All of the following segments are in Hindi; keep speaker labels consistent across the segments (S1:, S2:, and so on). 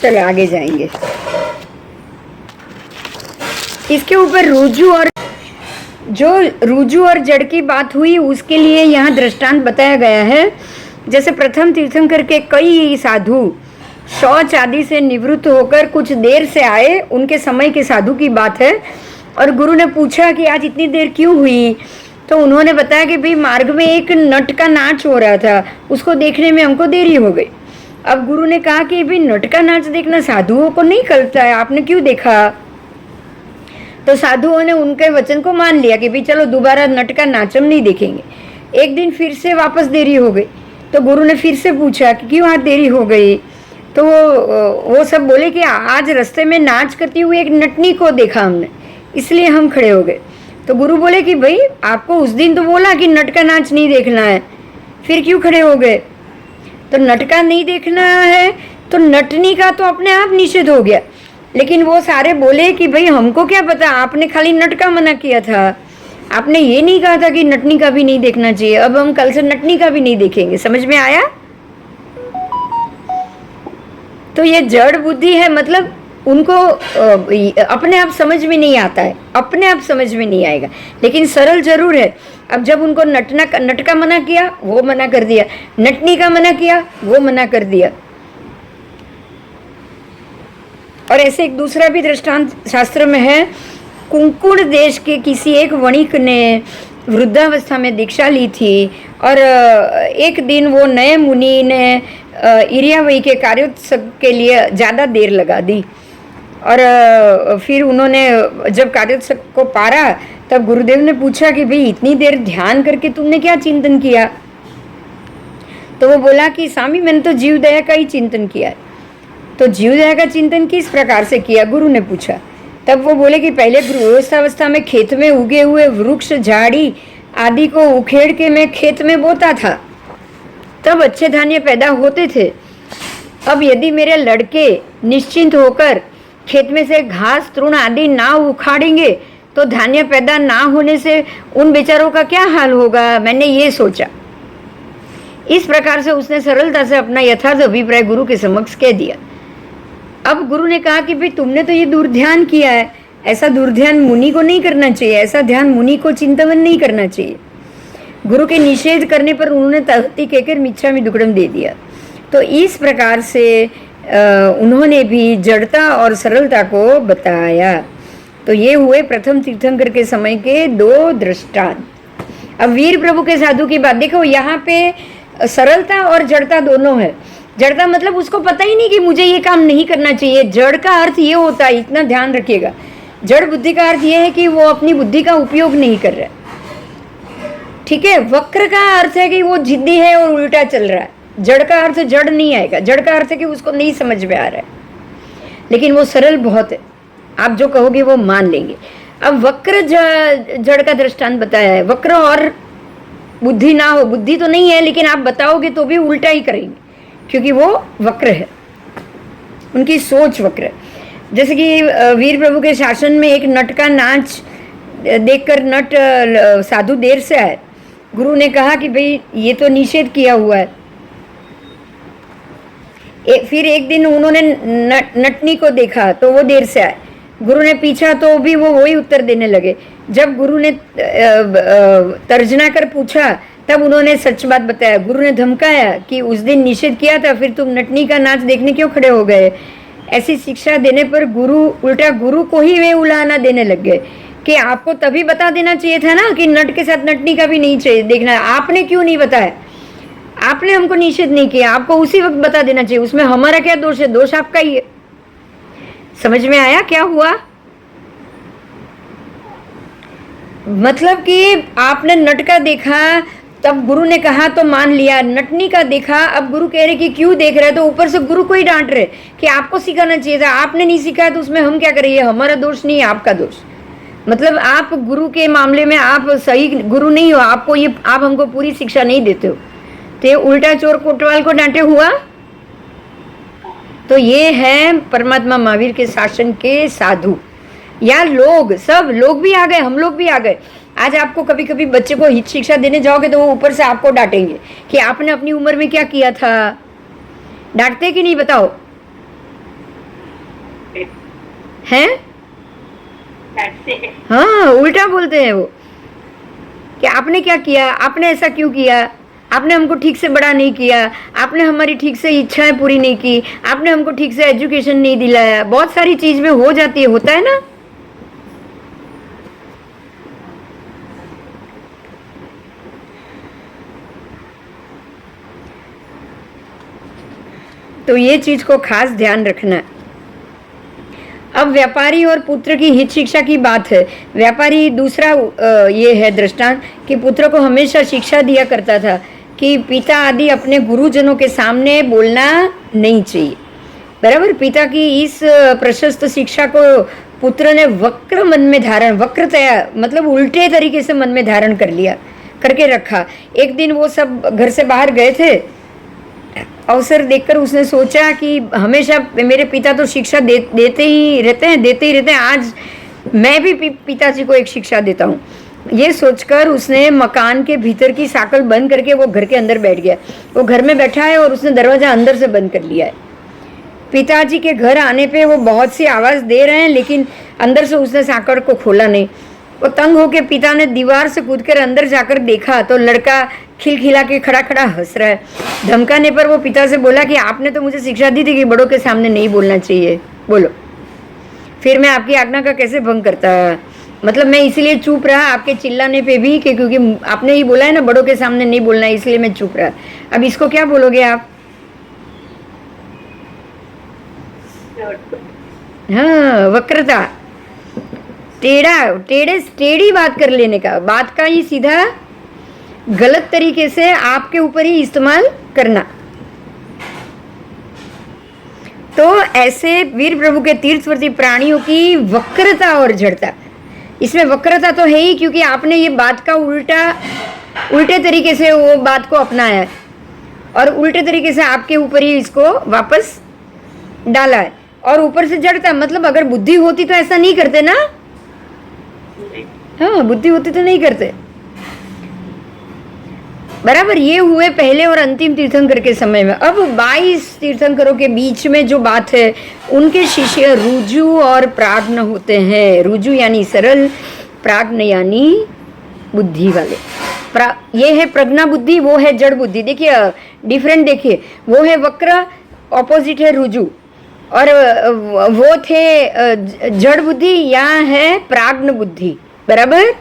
S1: चलो आगे जाएंगे। इसके ऊपर रुजु और जड़ की बात हुई, उसके लिए यहाँ दृष्टांत बताया गया है। जैसे प्रथम तीर्थंकर के कई साधु शौच आदि से निवृत्त होकर कुछ देर से आए, उनके समय के साधु की बात है। और गुरु ने पूछा कि आज इतनी देर क्यों हुई, तो उन्होंने बताया कि भाई मार्ग में एक नट का नाच हो रहा था, उसको देखने में हमको देरी हो गई। अब गुरु ने कहा कि भाई नट का नाच देखना साधुओं को नहीं करता है, आपने क्यों देखा? तो साधुओं ने उनके वचन को मान लिया कि भाई चलो दोबारा नट का नाच हम नहीं देखेंगे। एक दिन फिर से वापस देरी हो गई, तो गुरु ने फिर से पूछा कि क्यों आज देरी हो गई। तो वो सब बोले कि आज रास्ते में नाच करती हुई एक नटनी को देखा हमने, इसलिए हम खड़े हो गए। तो गुरु बोले कि भाई आपको उस दिन तो बोला कि नट का नाच नहीं देखना है, फिर क्यों खड़े हो गए? तो नट का नहीं देखना है तो नटनी का तो अपने आप निषेध हो गया। लेकिन वो सारे बोले कि भाई हमको क्या पता, आपने खाली नट का मना किया था, आपने ये नहीं कहा था कि नटनी का भी नहीं देखना चाहिए। अब हम कल से नटनी का भी नहीं देखेंगे। समझ में आया? तो ये जड़ बुद्धि है, मतलब उनको अपने आप समझ में नहीं आता है, अपने आप समझ में नहीं आएगा, लेकिन सरल जरूर है। अब जब उनको नट का मना किया वो मना कर दिया, नटनी का मना किया वो मना कर दिया। और ऐसे एक दूसरा भी दृष्टांत शास्त्र में है। कुंकुण देश के किसी एक वणिक ने वृद्धावस्था में दीक्षा ली थी, और एक दिन वो नए मुनि ने इरियावई के कार्योत्सव के लिए ज़्यादा देर लगा दी। और फिर उन्होंने जब कार्योत्सव को पारा तब गुरुदेव ने पूछा कि भाई इतनी देर ध्यान करके तुमने क्या चिंतन किया? तो वो बोला कि स्वामी मैंने तो जीव दया का ही चिंतन किया है। तो जीव दया का चिंतन किस प्रकार से किया, गुरु ने पूछा। तब वो बोले कि पहले गृहस्थावस्था में खेत में उगे हुए वृक्ष झाड़ी आदि को उखेड़ के मैं खेत में बोता था, तब अच्छे धान्य पैदा होते थे। अब यदि मेरे लड़के निश्चिंत होकर खेत में से घास तृण आदि ना उखाड़ेंगे तो धान्य पैदा ना होने से उन बेचारों का क्या हाल होगा, मैंने ये सोचा। इस प्रकार से उसने सरलता से अपना यथार्थ अभिप्राय गुरु के समक्ष कह दिया। अब गुरु ने कहा कि भाई तुमने तो ये दुर्ध्यान किया है, ऐसा दुर्ध्यान मुनि को नहीं करना चाहिए, ऐसा ध्यान मुनि को चिंतन नहीं करना चाहिए। गुरु के निषेध करने पर उन्होंने तहती कहकर मिच्छामि दुक्कडम दे दिया। तो इस प्रकार से उन्होंने भी जड़ता और सरलता को बताया। तो ये हुए प्रथम तीर्थंकर के समय के दो दृष्टांत। अब वीर प्रभु के साधु की बात देखो, यहाँ पे सरलता और जड़ता दोनों है। जड़ का मतलब उसको पता ही नहीं कि मुझे ये काम नहीं करना चाहिए। जड़ का अर्थ ये होता है, इतना ध्यान रखिएगा, जड़ बुद्धि का अर्थ ये है कि वो अपनी बुद्धि का उपयोग नहीं कर रहा है, ठीक है। वक्र का अर्थ है कि वो जिद्दी है और उल्टा चल रहा है। जड़ का अर्थ जड़ नहीं आएगा, जड़ का अर्थ है कि उसको नहीं समझ में आ रहा है, लेकिन वो सरल बहुत है, आप जो कहोगे वो मान लेंगे। अब वक्र जड़ का दृष्टांत बताया है। वक्र और बुद्धि ना हो, बुद्धि तो नहीं है लेकिन आप बताओगे तो भी उल्टा ही करेंगे, क्योंकि वो वक्र है, उनकी सोच वक्र है। जैसे कि वीर प्रभु के शासन में एक नट का नाच देखकर नट साधु देर से आए। गुरु ने कहा कि भाई ये तो निषेध किया हुआ है। फिर एक दिन उन्होंने नटनी को देखा तो वो देर से आए। गुरु ने पूछा तो भी वो वही उत्तर देने लगे। जब गुरु ने तर्जना कर पूछा तब उन्होंने सच बात बताया। गुरु ने धमकाया कि उस दिन निषेध किया था, फिर तुम नटनी का नाच देखने क्यों खड़े हो गए। ऐसी शिक्षा देने पर गुरु उल्टा गुरु को ही वे उलाहना देने लग गए कि आपको तभी बता देना चाहिए था ना कि नट के साथ नटनी का भी नहीं चाहिए देखना, आपने क्यों नहीं बताया, आपने हमको निषेध नहीं किया, आपको उसी वक्त बता देना चाहिए। उसमें हमारा क्या दोष है, दोष आपका ही है। समझ में आया क्या हुआ? मतलब कि आपने नट का देखा तब गुरु ने कहा तो मान लिया, नटनी का देखा अब गुरु कह रहे कि क्यों देख रहे, तो ऊपर से गुरु को ही डांट रहे कि आपको सिखाना चाहिए था, आपने नहीं सिखाया तो उसमें हम क्या करें, ये हमारा दोष नहीं है आपका दोष। मतलब आप गुरु के मामले में आप सही गुरु नहीं हो, आपको ये आप हमको पूरी शिक्षा नहीं देते हो, तो ये उल्टा चोर कोतवाल को डांटे हुआ। तो ये है परमात्मा महावीर के शासन के साधु या लोग, सब लोग भी आ गए, हम लोग भी आ गए। आज आपको कभी कभी बच्चे को हित शिक्षा देने जाओगे तो वो ऊपर से आपको डांटेंगे कि आपने अपनी उम्र में क्या किया था। डांटते कि नहीं बताओ? हैं? हाँ, उल्टा बोलते हैं वो कि आपने क्या किया, आपने ऐसा क्यों किया, आपने हमको ठीक से बड़ा नहीं किया, आपने हमारी ठीक से इच्छाएं पूरी नहीं की, आपने हमको ठीक से एजुकेशन नहीं दिलाया। बहुत सारी चीज में हो जाती है, होता है ना। तो ये चीज को खास ध्यान रखना। अब व्यापारी और पुत्र की हित शिक्षा की बात है। व्यापारी दूसरा ये है दृष्टांत कि पुत्र को हमेशा शिक्षा दिया करता था कि पिता आदि अपने गुरुजनों के सामने बोलना नहीं चाहिए, बराबर। पिता की इस प्रशस्त शिक्षा को पुत्र ने वक्र मन में धारण, वक्रतया मतलब उल्टे तरीके से मन में धारण कर लिया, करके रखा। एक दिन वो सब घर से बाहर गए थे, अवसर देखकर उसने सोचा कि हमेशा मेरे पिता तो शिक्षा देते ही रहते हैं, आज मैं भी पिताजी को एक शिक्षा देता हूँ। ये सोचकर उसने मकान के भीतर की साकल बंद करके वो घर के अंदर बैठ गया। वो घर में बैठा है और उसने दरवाजा अंदर से बंद कर लिया है। पिताजी के घर आने पे वो बहुत सी आवाज़ दे रहे हैं, लेकिन अंदर से उसने साकड़ को खोला नहीं। वो तंग होकर पिता ने दीवार से कूदकर अंदर जाकर देखा तो लड़का खिलखिला के खड़ा खड़ा हंस रहा है। धमकाने पर वो पिता से बोला कि आपने तो मुझे शिक्षा दी थी कि बड़ों के सामने नहीं बोलना चाहिए, बोलो फिर मैं आपकी आज्ञा का कैसे भंग करता। मतलब मैं इसलिए चुप रहा आपके चिल्लाने पे भी कि क्योंकि आपने ही बोला है ना बड़ों के सामने नहीं बोलना, इसलिए मैं चुप रहा। अब इसको क्या बोलोगे आप? हाँ, वक्रता, टेढ़ी बात कर लेने का, बात का ही सीधा गलत तरीके से आपके ऊपर ही इस्तेमाल करना। तो ऐसे वीर प्रभु के तीर्थवर्ती प्राणियों की वक्रता और जड़ता, इसमें वक्रता तो है ही क्योंकि आपने ये बात का उल्टे तरीके से वो बात को अपनाया है और उल्टे तरीके से आपके ऊपर ही इसको वापस डाला है। और ऊपर से जड़ता मतलब अगर बुद्धि होती तो ऐसा नहीं करते ना। हाँ, बुद्धि होती तो नहीं करते, बराबर। ये हुए पहले और अंतिम तीर्थंकर के समय में। अब 22 तीर्थंकरों के बीच में जो बात है, उनके शिष्य रुजु और प्राज्ञ होते हैं। रुजु यानी सरल, प्राज्ञ यानी बुद्धि वाले। ये है प्रज्ञा बुद्धि, वो है जड़ बुद्धि। देखिए डिफरेंट, देखिए वो है वक्र, ऑपोजिट है रुजु, और वो थे जड़ बुद्धि, यहाँ है प्राज्ञ बुद्धि, बराबर।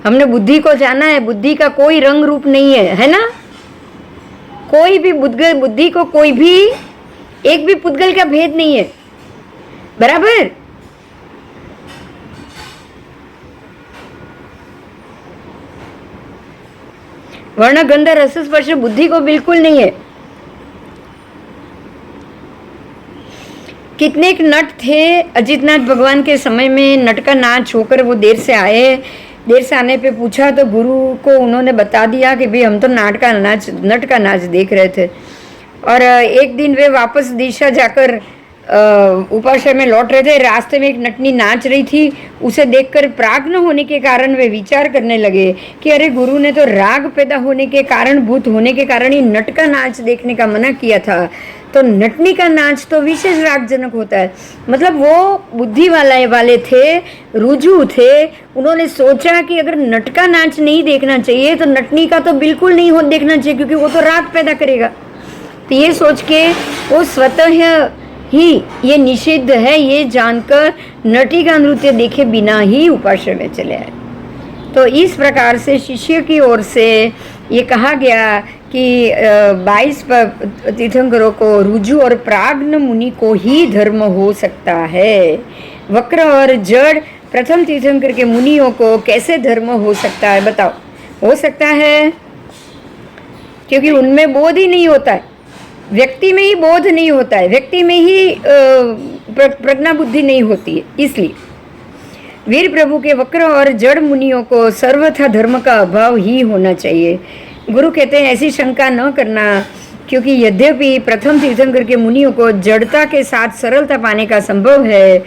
S1: हमने बुद्धि को जाना है, बुद्धि का कोई रंग रूप नहीं है ना। कोई भी बुद्धि को कोई भी एक भी पुद्गल का भेद नहीं है, बराबर। वर्ण गंध रस स्पर्श बुद्धि को बिल्कुल नहीं है। कितने एक नट थे अजितनाथ भगवान के समय में, नट का नाच होकर वो देर से आए। देर से आने पे पूछा तो गुरु को उन्होंने बता दिया कि भाई हम तो नट का नाच देख रहे थे। और एक दिन वे वापस दिशा जाकर उपाश्रय में लौट रहे थे। रास्ते में एक नटनी नाच रही थी, उसे देखकर प्राज्ञ होने के कारण वे विचार करने लगे कि अरे गुरु ने तो राग पैदा होने के कारण, भूत होने के कारण ही नट का नाच देखने का मना किया था, तो नटनी का नाच तो विशेष रागजनक होता है। मतलब वो बुद्धि वाले थे, रुजु थे। उन्होंने सोचा कि अगर नट का नाच नहीं देखना चाहिए तो नटनी का तो बिल्कुल नहीं देखना चाहिए क्योंकि वो तो राग पैदा करेगा। तो ये सोच के वो स्वतः ही ये निषिद्ध है ये जानकर नटी का नृत्य देखे बिना ही उपाश्रय में चले आए। तो इस प्रकार से शिष्य की ओर से ये कहा गया कि 22 तीर्थंकरों को रुजु और प्राज्ञ मुनि को ही धर्म हो सकता है। वक्र और जड़ प्रथम तीर्थंकर के मुनियों को कैसे धर्म हो सकता है बताओ? हो सकता है क्योंकि उनमें बोध ही नहीं होता है, व्यक्ति में ही बोध नहीं होता है, व्यक्ति में ही प्रज्ञा बुद्धि नहीं होती है। इसलिए वीर प्रभु के वक्र और जड़ मुनियों को सर्वथा धर्म का अभाव ही होना चाहिए। गुरु कहते हैं ऐसी शंका न करना, क्योंकि यद्यपि प्रथम तीर्थंकर के मुनियों को जड़ता के साथ सरलता पाने का संभव है,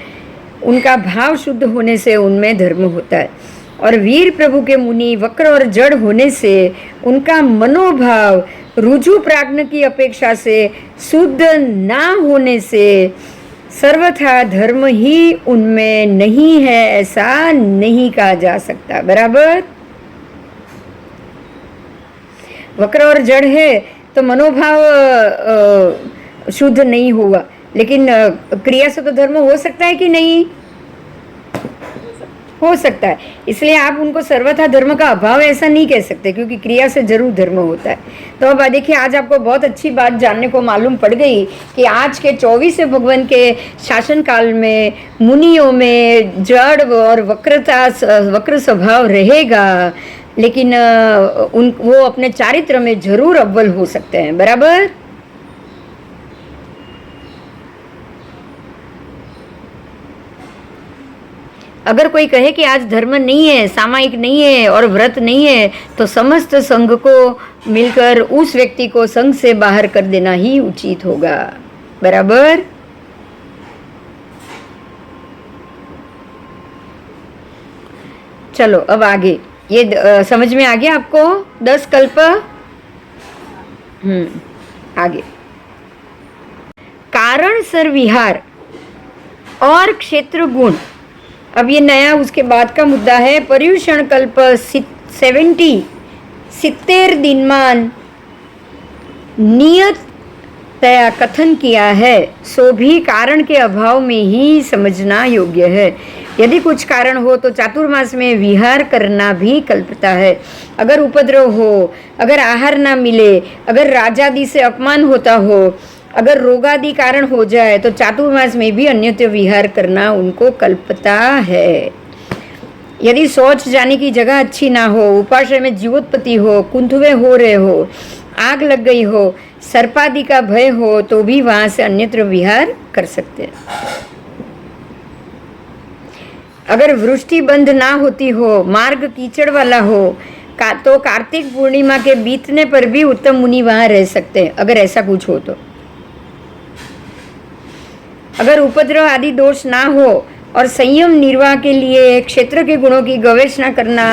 S1: उनका भाव शुद्ध होने से उनमें धर्म होता है। और वीर प्रभु के मुनि वक्र और जड़ होने से उनका मनोभाव रुजु प्राज्ञ की अपेक्षा से शुद्ध ना होने से सर्वथा धर्म ही उनमें नहीं है ऐसा नहीं कहा जा सकता। बराबर। वक्र और जड़ है तो मनोभाव शुद्ध नहीं हुआ, लेकिन क्रिया से तो धर्म हो सकता है कि नहीं? हो सकता है। इसलिए आप उनको सर्वथा धर्म का अभाव ऐसा नहीं कह सकते, क्योंकि क्रिया से जरूर धर्म होता है। तो अब देखिए, आज आपको बहुत अच्छी बात जानने को मालूम पड़ गई कि आज के 24वें भगवान के शासन काल में मुनियों में जड़ और वक्र स्वभाव रहेगा, लेकिन वो अपने चारित्र में जरूर अव्वल हो सकते हैं। बराबर। अगर कोई कहे कि आज धर्म नहीं है, सामायिक नहीं है और व्रत नहीं है, तो समस्त संघ को मिलकर उस व्यक्ति को संघ से बाहर कर देना ही उचित होगा। बराबर। चलो अब आगे, ये समझ में आ गया आपको 10 कल्प? आगे कारण सर विहार और क्षेत्र गुण। अब ये नया उसके बाद का मुद्दा है। पर्युषण कल्प 70 दिनमान नियत तया कथन किया है, सो भी कारण के अभाव में ही समझना योग्य है। यदि कुछ कारण हो तो चातुर्मास में विहार करना भी कल्पता है। अगर उपद्रव हो, अगर आहार ना मिले, अगर राजादि से अपमान होता हो, अगर रोगादि कारण हो जाए, तो चातुर्मास में भी अन्यत्र विहार करना उनको कल्पता है। यदि शौच जाने की जगह अच्छी ना हो, उपाश्रय में जीवोत्पत्ति हो, कुंथुवे हो रहे हो, आग लग गई हो, सर्पादि का भय हो, तो भी वहां से अन्यत्र विहार कर सकते हैं। अगर वृष्टि बंद ना होती हो, मार्ग कीचड़ वाला हो, तो कार्तिक पूर्णिमा के बीतने पर भी उत्तम मुनि वहां रह सकते हैं, अगर ऐसा कुछ हो तो। अगर उपद्रव आदि दोष ना हो और संयम निर्वाह के लिए क्षेत्र के गुणों की गवेषणा करना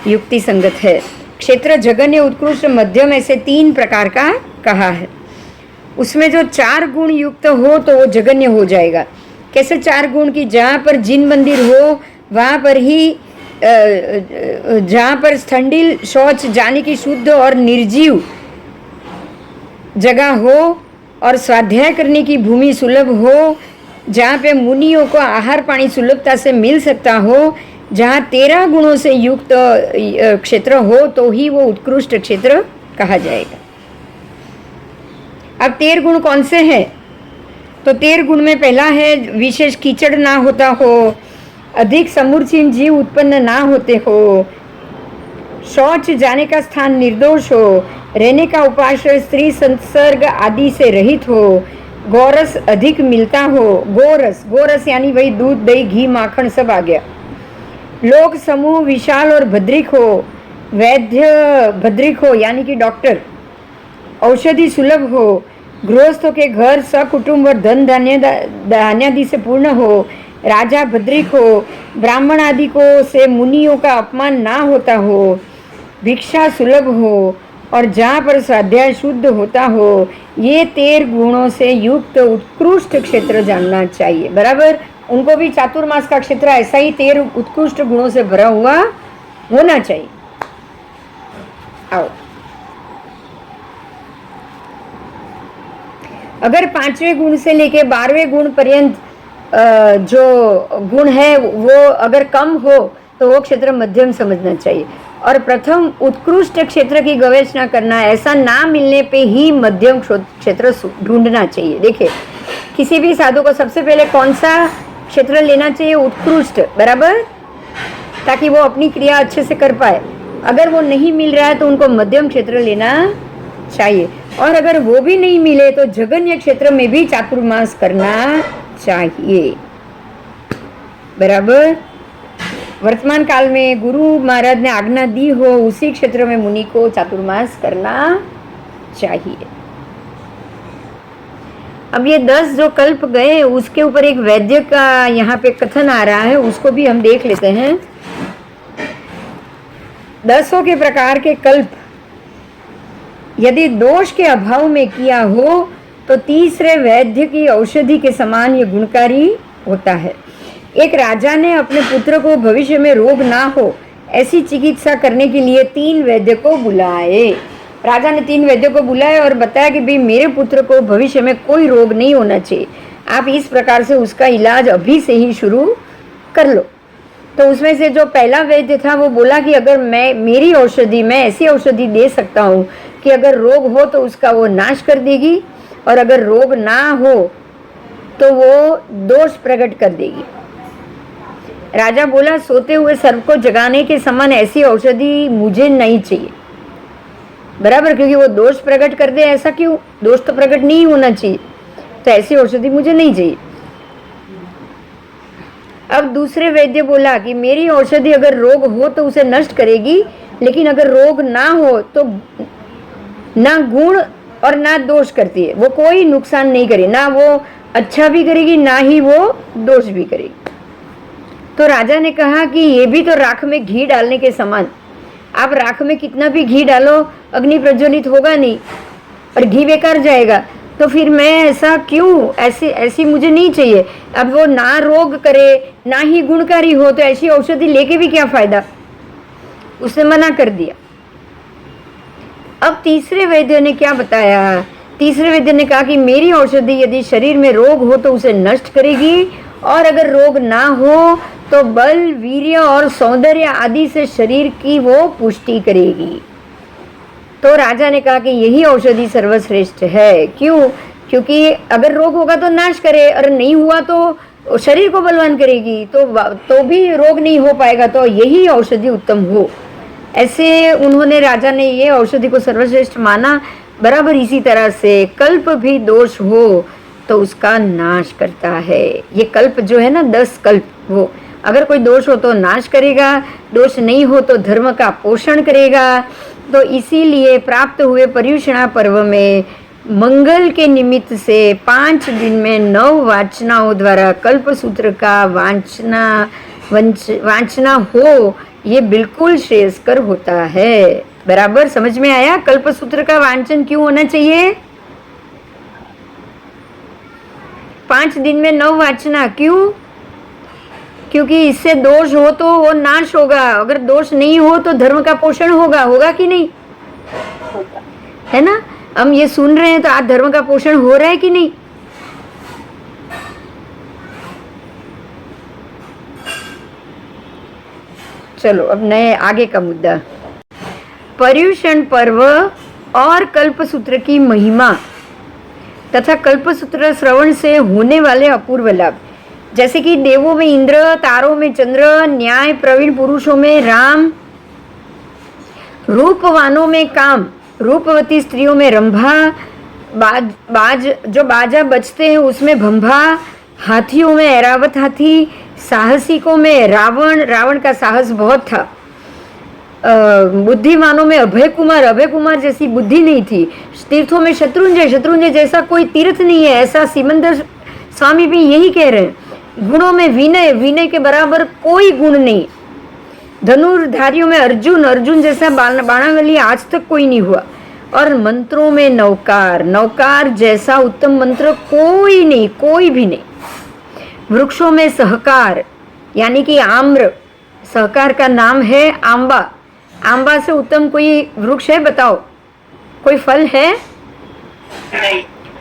S1: युक्ति संगत है। क्षेत्र जघन्य, उत्कृष्ट, मध्यम, ऐसे 3 प्रकार का कहा है। उसमें जो 4 गुण युक्त हो तो वो जघन्य हो जाएगा। कैसे 4 गुण की? जहाँ पर जिन मंदिर हो वहाँ पर ही, जहाँ पर स्थंडिल शौच जाने की शुद्ध और निर्जीव जगह हो और स्वाध्याय करने की भूमि सुलभ हो, जहाँ पे मुनियों को आहार पानी सुलभता से मिल सकता हो, जहाँ 13 गुणों से युक्त क्षेत्र हो, तो ही वो उत्कृष्ट क्षेत्र कहा जाएगा। अब 13 गुण कौन से हैं? तो 13 गुण में पहला है विशेष कीचड़ ना होता हो, अधिक समूर्छिन जीव उत्पन्न ना होते हो, शौच जाने का स्थान निर्दोष हो, रहने का उपाश्रय स्त्री संसर्ग आदि से रहित हो, गोरस अधिक मिलता हो। गोरस यानी वही दूध, दही, घी, माखन सब आ गया। लोक समूह विशाल और भद्रिक हो, वैद्य भद्रिक हो यानी कि डॉक्टर, औषधि सुलभ हो, गृहस्थों के घर सकुटुंब और धन धान्यादि से पूर्ण हो, राजा भद्रिक हो, ब्राह्मण आदि को से मुनियों का अपमान ना होता हो, भिक्षा सुलभ हो और जहाँ पर स्वाध्याय शुद्ध होता हो, ये 13 गुणों से युक्त उत्कृष्ट क्षेत्र जानना चाहिए। बराबर। उनको भी चातुर्मास का क्षेत्र ऐसा ही 13 उत्कृष्ट गुणों से भरा हुआ होना चाहिए। आओ, अगर 5वें गुण से लेके 12वें गुण पर्यंत जो गुण है वो अगर कम हो तो वो क्षेत्र मध्यम समझना चाहिए। और प्रथम उत्कृष्ट क्षेत्र की गवेषणा करना, ऐसा ना मिलने पे ही मध्यम क्षेत्र ढूंढना चाहिए। देखिए, किसी भी साधु को सबसे पहले कौन सा क्षेत्र लेना चाहिए? उत्कृष्ट। बराबर, ताकि वो अपनी क्रिया अच्छे से कर पाए। अगर वो नहीं मिल रहा है तो उनको मध्यम क्षेत्र लेना चाहिए। और अगर वो भी नहीं मिले तो जघन्य क्षेत्र में भी चातुर्मास करना चाहिए। बराबर। वर्तमान काल में गुरु महाराज ने आज्ञा दी हो, उसी क्षेत्र में मुनि को चातुर्मास करना चाहिए। अब ये 10 जो कल्प गए उसके ऊपर एक वैद्य का यहाँ पे कथन आ रहा है, उसको भी हम देख लेते हैं। 10 के प्रकार के कल्प यदि दोष के अभाव में किया हो तो तीसरे वैद्य की औषधि के समान ये गुणकारी होता है। एक राजा ने अपने पुत्र को भविष्य में रोग ना हो ऐसी चिकित्सा करने के लिए 3 वैद्य को बुलाए। राजा ने 3 वैद्यों को बुलाया और बताया कि भाई मेरे पुत्र को भविष्य में कोई रोग नहीं होना चाहिए, आप इस प्रकार से उसका इलाज अभी से ही शुरू कर लो। तो उसमें से जो पहला वैद्य था वो बोला कि अगर मेरी औषधि, मैं ऐसी औषधि दे सकता हूँ कि अगर रोग हो तो उसका वो नाश कर देगी, और अगर रोग ना हो तो वो दोष प्रकट कर देगी। राजा बोला सोते हुए सर्प को जगाने के समान ऐसी औषधि मुझे नहीं चाहिए, बराबर, क्योंकि वो दोष प्रकट कर दे। ऐसा क्यों? दोष तो प्रकट नहीं होना चाहिए, तो ऐसी औषधि मुझे नहीं चाहिए। अब दूसरे वैद्य बोला कि मेरी औषधि अगर रोग हो तो उसे नष्ट करेगी, लेकिन अगर रोग ना हो तो ना गुण और ना दोष करती है, वो कोई नुकसान नहीं करेगी, ना वो अच्छा भी करेगी ना ही वो दोष भी करेगी। तो राजा ने कहा कि ये भी तो राख में घी डालने के समान, आप राख में कितना भी घी डालो अग्नि प्रज्वलित होगा नहीं और घी बेकार जाएगा, तो फिर मैं ऐसा क्यों, ऐसी मुझे नहीं चाहिए। अब वो ना रोग करे ना ही गुणकारी हो तो ऐसी औषधि लेके भी क्या फायदा, उसने मना कर दिया। अब तीसरे वैद्य ने क्या बताया? तीसरे वैद्य ने कहा कि मेरी औषधि यदि शरीर में रोग हो तो उसे नष्ट करेगी, और अगर रोग ना हो तो बल, वीर्य और सौंदर्य आदि से शरीर की वो पुष्टि करेगी। तो राजा ने कहा कि यही औषधि सर्वश्रेष्ठ है। क्यों? क्योंकि अगर रोग होगा तो नाश करे, और नहीं हुआ तो शरीर को बलवान करेगी, तो भी रोग नहीं हो पाएगा, तो यही औषधि उत्तम हो। ऐसे उन्होंने, राजा ने ये औषधि को सर्वश्रेष्ठ माना। बराबर इसी तरह से कल्प भी दोष हो तो उसका नाश करता है। ये कल्प जो है ना, 10 कल्प, वो अगर कोई दोष हो तो नाश करेगा, दोष नहीं हो तो धर्म का पोषण करेगा। तो इसीलिए प्राप्त हुए पर्युषणा पर्व में मंगल के निमित्त से 5 दिन में 9 वाचनाओं द्वारा कल्प सूत्र का वांचना हो, ये बिल्कुल श्रेयस्कर होता है। बराबर समझ में आया? कल्प सूत्र का वांचन क्यों होना चाहिए? 5 दिन में 9 वाचना, क्यों? क्योंकि इससे दोष हो तो वो नाश होगा, अगर दोष नहीं हो तो धर्म का पोषण होगा कि नहीं, है ना? हम ये सुन रहे हैं तो आज धर्म का पोषण हो रहा है कि नहीं? चलो अब नए आगे का मुद्दा, पर्युषण पर्व और कल्पसूत्र की महिमा तथा कल्पसूत्र श्रवण से होने वाले अपूर्व लाभ। जैसे कि देवों में इंद्र, तारों में चंद्र, न्याय प्रवीण पुरुषों में राम, रूपवानों में काम, रूपवती स्त्रियों में रंभा, जो बाजा बजते हैं उसमें भंभा, हाथियों में ऐरावत हाथी, साहसिकों में रावण का साहस बहुत था, बुद्धिमानों में अभय कुमार जैसी बुद्धि नहीं थी, तीर्थों में शत्रुंजय जैसा कोई तीर्थ नहीं है, ऐसा सिमंदर स्वामी भी यही कह रहे हैं। गुणों में विनय के बराबर कोई गुण नहीं, धनुर्धारियों में अर्जुन जैसा बाणावली आज तक कोई नहीं हुआ, और मंत्रों में नौकार जैसा उत्तम मंत्र कोई नहीं, कोई भी नहीं। वृक्षों में सहकार यानी कि आम्र, सहकार का नाम है आंबा से उत्तम कोई वृक्ष है? बताओ, कोई फल है?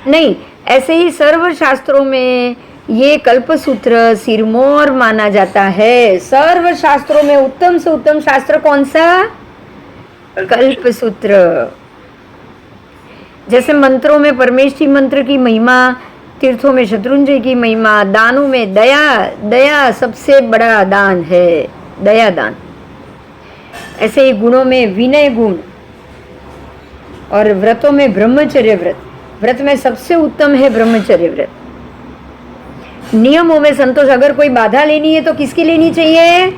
S1: नहीं। ऐसे ही सर्व शास्त्रों में ये कल्पसूत्र सिरमौर माना जाता है। सर्व शास्त्रों में उत्तम से उत्तम शास्त्र कौन सा? कल्पसूत्र। जैसे मंत्रों में परमेष्ठी मंत्र की महिमा, तीर्थों में शत्रुंजय की महिमा, दानों में दया सबसे बड़ा दान है, दया दान। ऐसे ही गुणों में विनय गुण, और व्रतों में ब्रह्मचर्य व्रत में सबसे उत्तम है ब्रह्मचर्य व्रत। नियमों में संतोष, अगर कोई बाधा लेनी है तो किसकी लेनी चाहिए?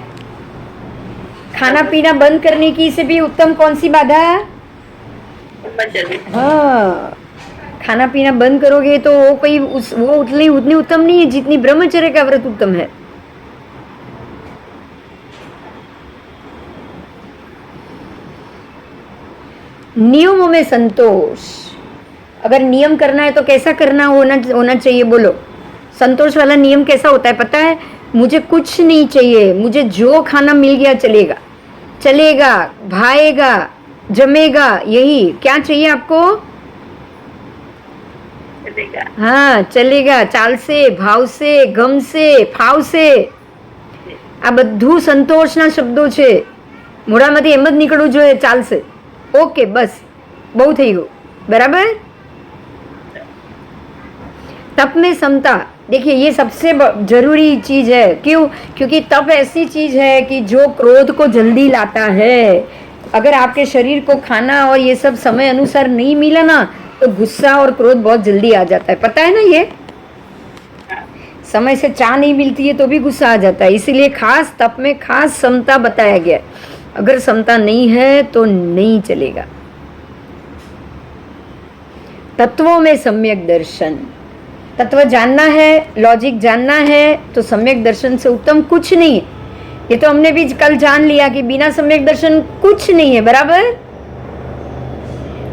S1: खाना पीना बंद करने की से भी उत्तम कौन सी बाधा? हाँ, खाना पीना बंद करोगे तो वो उतनी उत्तम नहीं है जितनी ब्रह्मचर्य का व्रत उत्तम है। नियमों में संतोष, अगर नियम करना है तो कैसा करना होना चाहिए बोलो। संतोष वाला नियम कैसा होता है पता है? मुझे कुछ नहीं चाहिए, मुझे जो खाना मिल गया चलेगा, चलेगा, भाएगा, जमेगा, यही। क्या चाहिए आपको?
S2: चलेगा।
S1: हाँ, चलेगा, चालसे, भावसे, ગમશે, ફાવશે, આ બધું સંતોષના શબ્દો છે। મોઢામાંથી એમ જ નીકળવું જોઈએ, ચાલશે, ઓકે, બસ, બહુ થઈ ગયું, બરાબર। तप में समता, देखिए ये सबसे जरूरी चीज है। क्यों? क्योंकि तप ऐसी चीज है कि जो क्रोध को जल्दी लाता है। अगर आपके शरीर को खाना और ये सब समय अनुसार नहीं मिला ना तो गुस्सा और क्रोध बहुत जल्दी आ जाता है, पता है ना? ये समय से चाय नहीं मिलती है तो भी गुस्सा आ जाता है। इसीलिए खास तप में खास समता बताया गया है। अगर समता नहीं है तो नहीं चलेगा। तत्वों में सम्यक दर्शन, तत्व जानना है, लॉजिक जानना है तो सम्यक दर्शन से उत्तम कुछ नहीं है। ये तो हमने भी कल जान लिया कि बिना सम्यक दर्शन कुछ नहीं है, बराबर।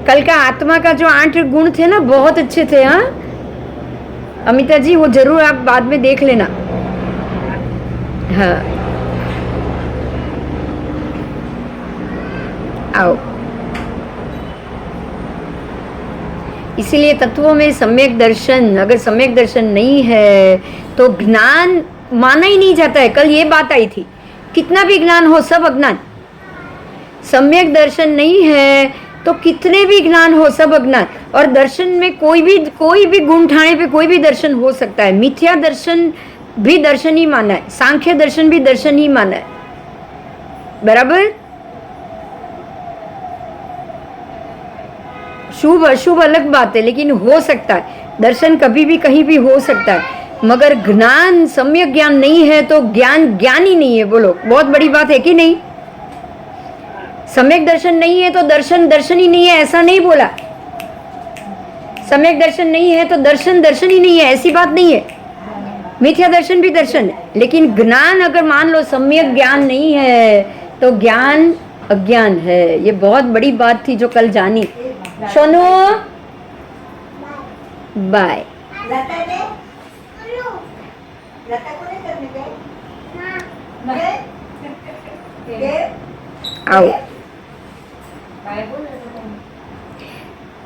S1: कल का आत्मा का जो 8 गुण थे ना, बहुत अच्छे थे। हाँ अमिता जी, वो जरूर आप बाद में देख लेना। हाँ आओ। इसीलिए तत्वों में सम्यक दर्शन, अगर सम्यक दर्शन नहीं है तो ज्ञान माना ही नहीं जाता है। कल ये बात आई थी, कितना भी ज्ञान हो सब अज्ञान। सम्यक दर्शन नहीं है तो कितने भी ज्ञान हो सब अज्ञान। और दर्शन में कोई भी गुण ठाणे पे कोई भी दर्शन हो सकता है। मिथ्या दर्शन भी दर्शन ही माना है, सांख्य दर्शन भी दर्शन ही माना है, बराबर। शुभ अशुभ अलग बात है, लेकिन हो सकता है दर्शन, कभी भी कहीं भी हो सकता है। मगर ज्ञान, सम्यक ज्ञान नहीं है तो ज्ञान ज्ञान ही नहीं है। बोलो, बहुत बड़ी बात है कि नहीं? सम्यक दर्शन नहीं है तो दर्शन दर्शन ही नहीं है, ऐसा नहीं बोला। सम्यक दर्शन नहीं है तो दर्शन दर्शन ही नहीं है, ऐसी बात नहीं है। मिथ्या दर्शन भी दर्शन है, लेकिन ज्ञान अगर मान लो सम्यक ज्ञान नहीं है तो ज्ञान अज्ञान है। ये बहुत बड़ी बात थी जो कल जानी। सोनू बाय। आओ।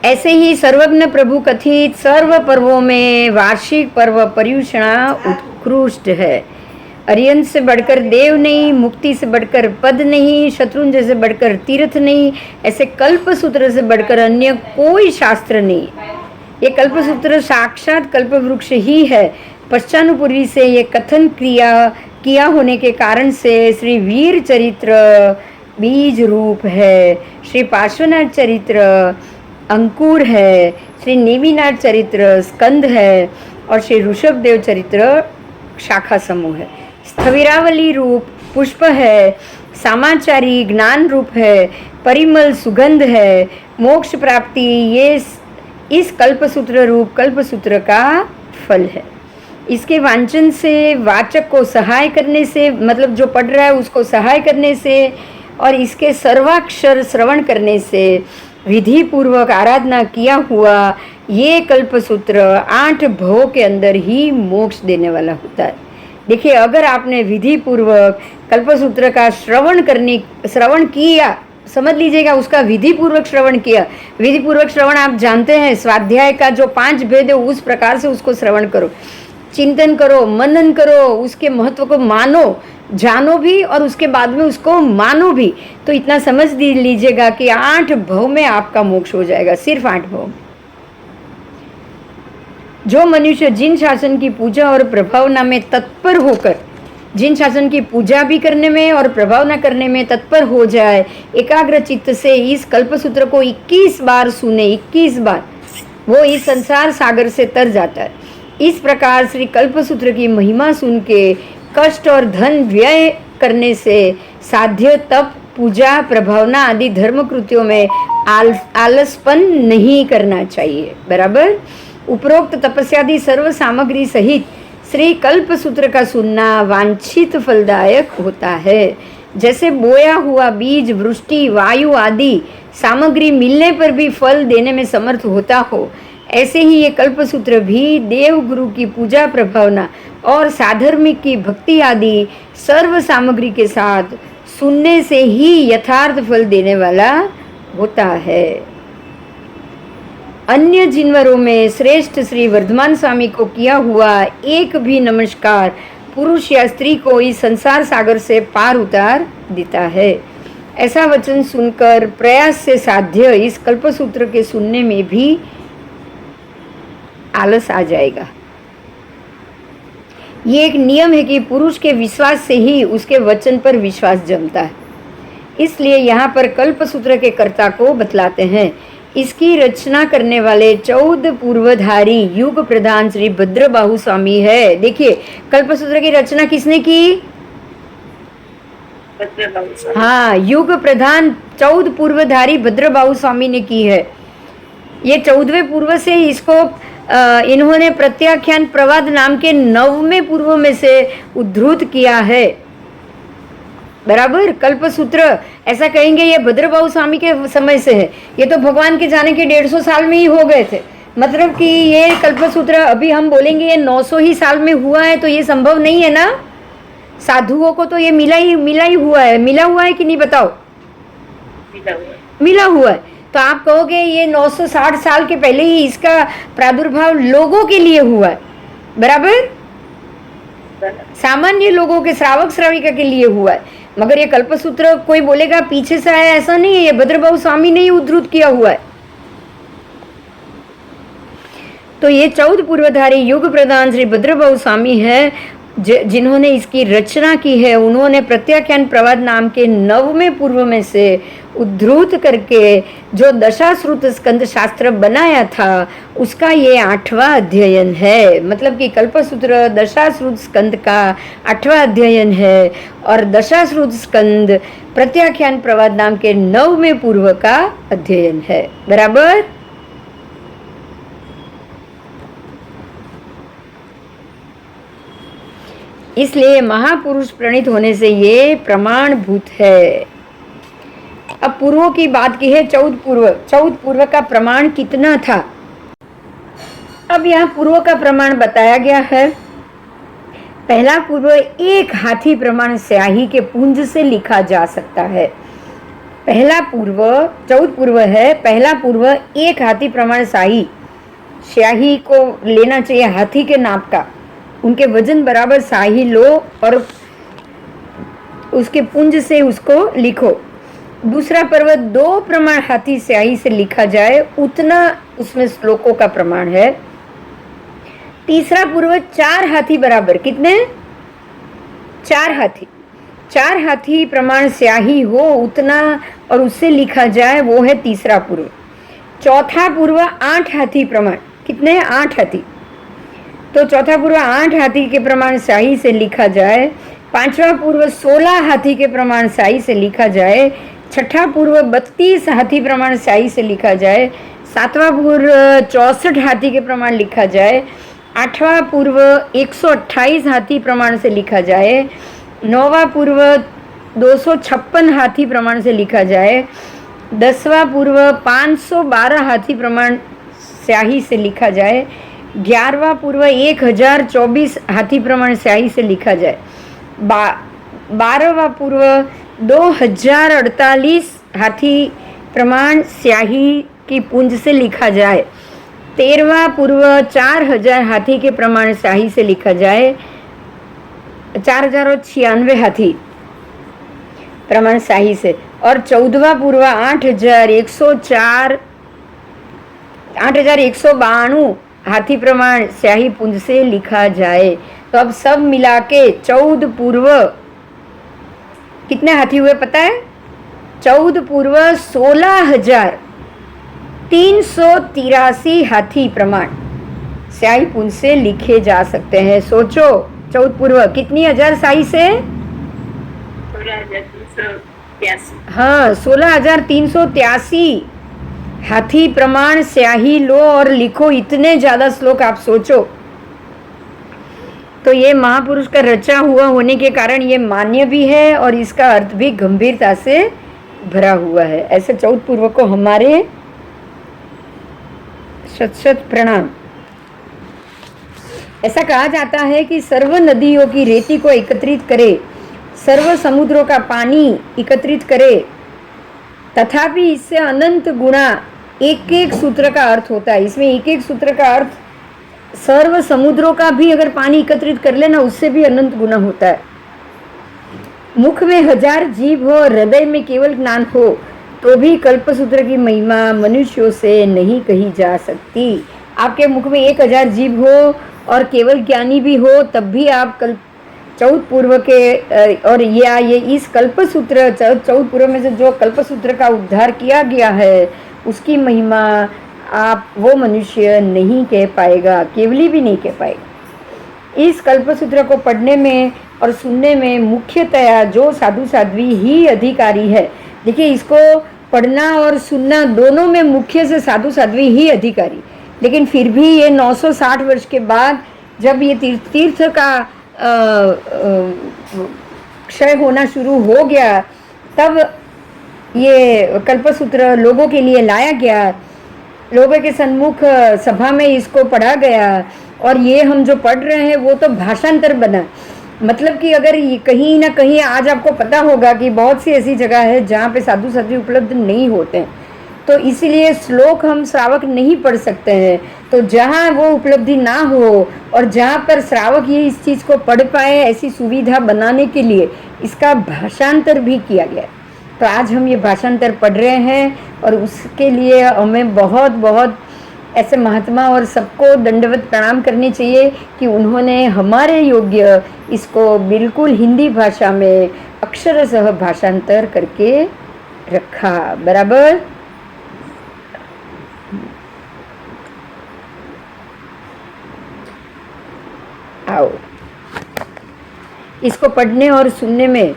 S1: ऐसे ही सर्वज्ञ प्रभु कथित सर्व पर्वों में वार्षिक पर्व पर्युषणा उत्कृष्ट है। अरियंत से बढ़कर देव नहीं, मुक्ति से बढ़कर पद नहीं, शत्रुंजय से बढ़कर तीर्थ नहीं, ऐसे कल्प सूत्र से बढ़कर अन्य कोई शास्त्र नहीं। ये कल्प सूत्र साक्षात कल्प वृक्ष ही है। पश्चानुपूर्वी से ये कथन किया होने के कारण से श्री वीर चरित्र बीज रूप है, श्री पार्श्वनाथ चरित्र अंकुर है, श्री नेमिनाथ चरित्र स्कंद है और श्री ऋषभदेव चरित्र शाखा समूह है। स्थविरावली रूप पुष्प है, सामाचारी ज्ञान रूप है, परिमल सुगंध है, मोक्ष प्राप्ति ये इस कल्पसूत्र रूप कल्पसूत्र का फल है। इसके वांचन से, वाचक को सहाय करने से, मतलब जो पढ़ रहा है उसको सहाय करने से और इसके सर्वाक्षर श्रवण करने से विधि पूर्वक आराधना किया हुआ ये कल्पसूत्र 8 भव के अंदर ही मोक्ष देने वाला होता है। देखिए, अगर आपने विधि पूर्वक कल्पसूत्र का श्रवण किया, समझ लीजिएगा, उसका विधि पूर्वक श्रवण किया। विधि पूर्वक श्रवण आप जानते हैं, स्वाध्याय का जो 5 भेद है उस प्रकार से उसको श्रवण करो, चिंतन करो, मनन करो, उसके महत्व को मानो, जानो भी और उसके बाद में उसको मानो भी। तो इतना समझ लीजिएगा कि 8 भव में आपका मोक्ष हो जाएगा, सिर्फ 8 भव में। जो मनुष्य जिन शासन की पूजा और प्रभावना में तत्पर होकर, जिन शासन की पूजा भी करने में और प्रभावना करने में तत्पर हो जाए, एकाग्र चित्त से इस कल्पसूत्र को 21 बार सुने, 21 बार, वो इस संसार सागर से तर जाता है। इस प्रकार श्री कल्पसूत्र की महिमा सुन के कष्ट और धन व्यय करने से साध्य तप, पूजा, प्रभावना आदि धर्म कृत्यों में आलसपन नहीं करना चाहिए, बराबर। उपरोक्त तपस्यादि सर्व सामग्री सहित श्री कल्प सूत्र का सुनना वांछित फलदायक होता है। जैसे बोया हुआ बीज वृष्टि, वायु आदि सामग्री मिलने पर भी फल देने में समर्थ होता हो, ऐसे ही ये कल्पसूत्र भी देव गुरु की पूजा प्रभावना और साधर्मिक की भक्ति आदि सर्व सामग्री के साथ सुनने से ही यथार्थ फल देने वाला होता है। अन्य जिनवरों में श्रेष्ठ श्री वर्धमान स्वामी को किया हुआ एक भी नमस्कार पुरुष या स्त्री को इस संसार सागर से पार उतार देता है। ऐसा वचन सुनकर प्रयास से साध्य इस कल्पसूत्र के सुनने में भी आलस आ जाएगा। ये एक नियम है कि पुरुष के विश्वास से ही उसके वचन पर विश्वास जमता है। इसलिए यहाँ पर कल्पसूत्र के कर्ता को बतलाते हैं। इसकी रचना करने वाले 14 पूर्वधारी युग प्रधान श्री भद्रबाहु स्वामी है। देखिए कल्पसूत्र की रचना किसने की? हाँ, युग प्रधान 14 पूर्वधारी भद्रबाहु स्वामी ने की है। ये 14वें पूर्व से इसको इन्होंने प्रत्याख्यान प्रवाद नाम के 9वें पूर्व में से उद्धृत किया है। बराबर, कल्पसूत्र ऐसा कहेंगे ये भद्रबाहु स्वामी के समय से है। ये तो भगवान के जाने के 150 साल में ही हो गए थे। मतलब कि ये कल्पसूत्र अभी हम बोलेंगे ये 900 ही साल में हुआ है, तो ये संभव नहीं है ना। साधुओं को तो ये मिला ही हुआ है। मिला हुआ है कि नहीं बताओ? मिला हुआ है। तो आप कहोगे ये 960 साल के पहले ही इसका प्रादुर्भाव लोगों के लिए हुआ है। बराबर, सामान्य लोगों के श्रावक श्राविका के लिए हुआ है। मगर ये कल्पसूत्र कोई बोलेगा पीछे से आया, ऐसा नहीं है। ये भद्रबाहु स्वामी ने ही उद्धृत किया हुआ है। तो ये 14 पूर्वधारी युग प्रधान श्री भद्रबाहु स्वामी है जिन्होंने इसकी रचना की है। उन्होंने प्रत्याख्यान प्रवाद नाम के 9वें पूर्व में से उद्धृत करके जो दशाश्रुत स्कंद शास्त्र बनाया था उसका ये 8वां अध्ययन है। मतलब कि कल्पसूत्र दशाश्रुत स्कंद का 8वां अध्ययन है और दशाश्रुत स्कंद प्रत्याख्यान प्रवाद नाम के 9वें पूर्व का अध्ययन है। बराबर। इसलिए महापुरुष प्रणीत होने से ये प्रमाणभूत है। अब पूर्वों की बात की है। 14 पूर्व का प्रमाण कितना था? अब यहाँ पूर्व का प्रमाण बताया गया है। पहला पूर्व 1 हाथी प्रमाण स्याही के पुंज से लिखा जा सकता है। पहला पूर्व 14 पूर्व है। पहला पूर्व 1 हाथी प्रमाण स्याही को लेना चाहिए, हाथी के नाप का। उनके वजन बराबर स्याही लो और उसके पुंज से उसको लिखो। दूसरा पर्व 2 प्रमाण हाथी स्याही से लिखा जाए, उतना उसमें श्लोकों का प्रमाण है। तीसरा पूर्व 4 हाथी बराबर, कितने? 4 हाथी प्रमाण स्याही हो उतना और उससे लिखा जाए, वो है तीसरा पूर्व। चौथा पूर्व 8 हाथी प्रमाण, कितने? 8 हाथी। तो चौथा पूर्व 8 हाथी के प्रमाण स्याही से लिखा जाए। 5वां पूर्व 16 हाथी के प्रमाण स्याही से लिखा जाए। 6ठा पूर्व 32 हाथी प्रमाण स्याही से लिखा जाए। 7वां पूर्व 64 हाथी के प्रमाण लिखा जाए। 8वां पूर्व 128 हाथी प्रमाण से लिखा जाए। 9वां पूर्व 256 हाथी प्रमाण से लिखा जाए। 10वां पूर्व 512 हाथी प्रमाण स्याही से लिखा जाए। 11वां पूर्व 1024 हाथी प्रमाण स्याही से लिखा जाए। 12वां पूर्व 2048 हाथी प्रमाण स्याही की पुंज से लिखा जाए। 13वां पूर्व 4000 हाथी के प्रमाण स्याही से लिखा जाए। 4096 हाथी प्रमाण स्याही से। और 14वां पूर्व 8192 हाथी प्रमाण स्याही पुंज से लिखा जाए। तो अब सब मिला के 14 पूर्व कितने हाथी हुए पता है? 14 पूर्व 16,383 हाथी प्रमाण स्याही पुंज से लिखे जा सकते हैं। सोचो 14 पूर्व कितनी हजार स्याही से?
S2: 16,383।
S1: हाँ, 16,383 हाथी प्रमाण स्याही लो और लिखो। इतने ज्यादा श्लोक आप सोचो। तो ये महापुरुष का रचा हुआ होने के कारण ये मान्य भी है और इसका अर्थ भी गंभीरता से भरा हुआ है। ऐसे 14 पूर्व को हमारे शत शत प्रणाम। ऐसा कहा जाता है कि सर्व नदियों की रेती को एकत्रित करे, सर्व समुद्रों का पानी एकत्रित करे, तथापि इससे अनंत गुणा एक एक सूत्र का अर्थ होता है। इसमें एक एक सूत्र का अर्थ सर्व समुद्रों का भी अगर पानी एकत्रित कर लेना उससे भी अनंत गुना होता है। मुख में 1000 जीभ हो, हृदय में केवल ज्ञान हो, तो भी कल्पसूत्र की महिमा मनुष्यों से नहीं कही जा सकती। आपके मुख में 1000 जीभ हो और केवल ज्ञानी भी हो, तब भी आप कल्प 14 पूर्व के और ये इस कल्पसूत्र 14 पूर्व में से जो कल्पसूत्र का उद्धार किया गया है उसकी महिमा आप वो मनुष्य नहीं कह पाएगा, केवली भी नहीं कह पाएगा। इस कल्पसूत्र को पढ़ने में और सुनने में मुख्यतया जो साधु साध्वी ही अधिकारी है। देखिए, इसको पढ़ना और सुनना दोनों में मुख्य से साधु साध्वी ही अधिकारी। लेकिन फिर भी ये 960 वर्ष के बाद जब ये तीर्थ का क्षय होना शुरू हो गया, तब ये कल्पसूत्र लोगों के लिए लाया गया, लोगों के सन्मुख सभा में इसको पढ़ा गया, और ये हम जो पढ़ रहे हैं वो तो भाषांतर बना। मतलब कि अगर कहीं ना कहीं आज आपको पता होगा कि बहुत सी ऐसी जगह है जहाँ पे साधु साध्वी उपलब्ध नहीं होते हैं, तो इसीलिए श्लोक हम श्रावक नहीं पढ़ सकते हैं। तो जहाँ वो उपलब्धि ना हो और जहाँ पर श्रावक ये इस चीज़ को पढ़ पाए, ऐसी सुविधा बनाने के लिए इसका भाषांतर भी किया गया। तो आज हम ये भाषांतर पढ़ रहे हैं और उसके लिए हमें बहुत बहुत ऐसे महात्मा और सबको दंडवत प्रणाम करनी चाहिए कि उन्होंने हमारे योग्य इसको बिल्कुल हिंदी भाषा में अक्षरशः भाषांतर करके रखा। बराबर। आओ, इसको पढ़ने और सुनने में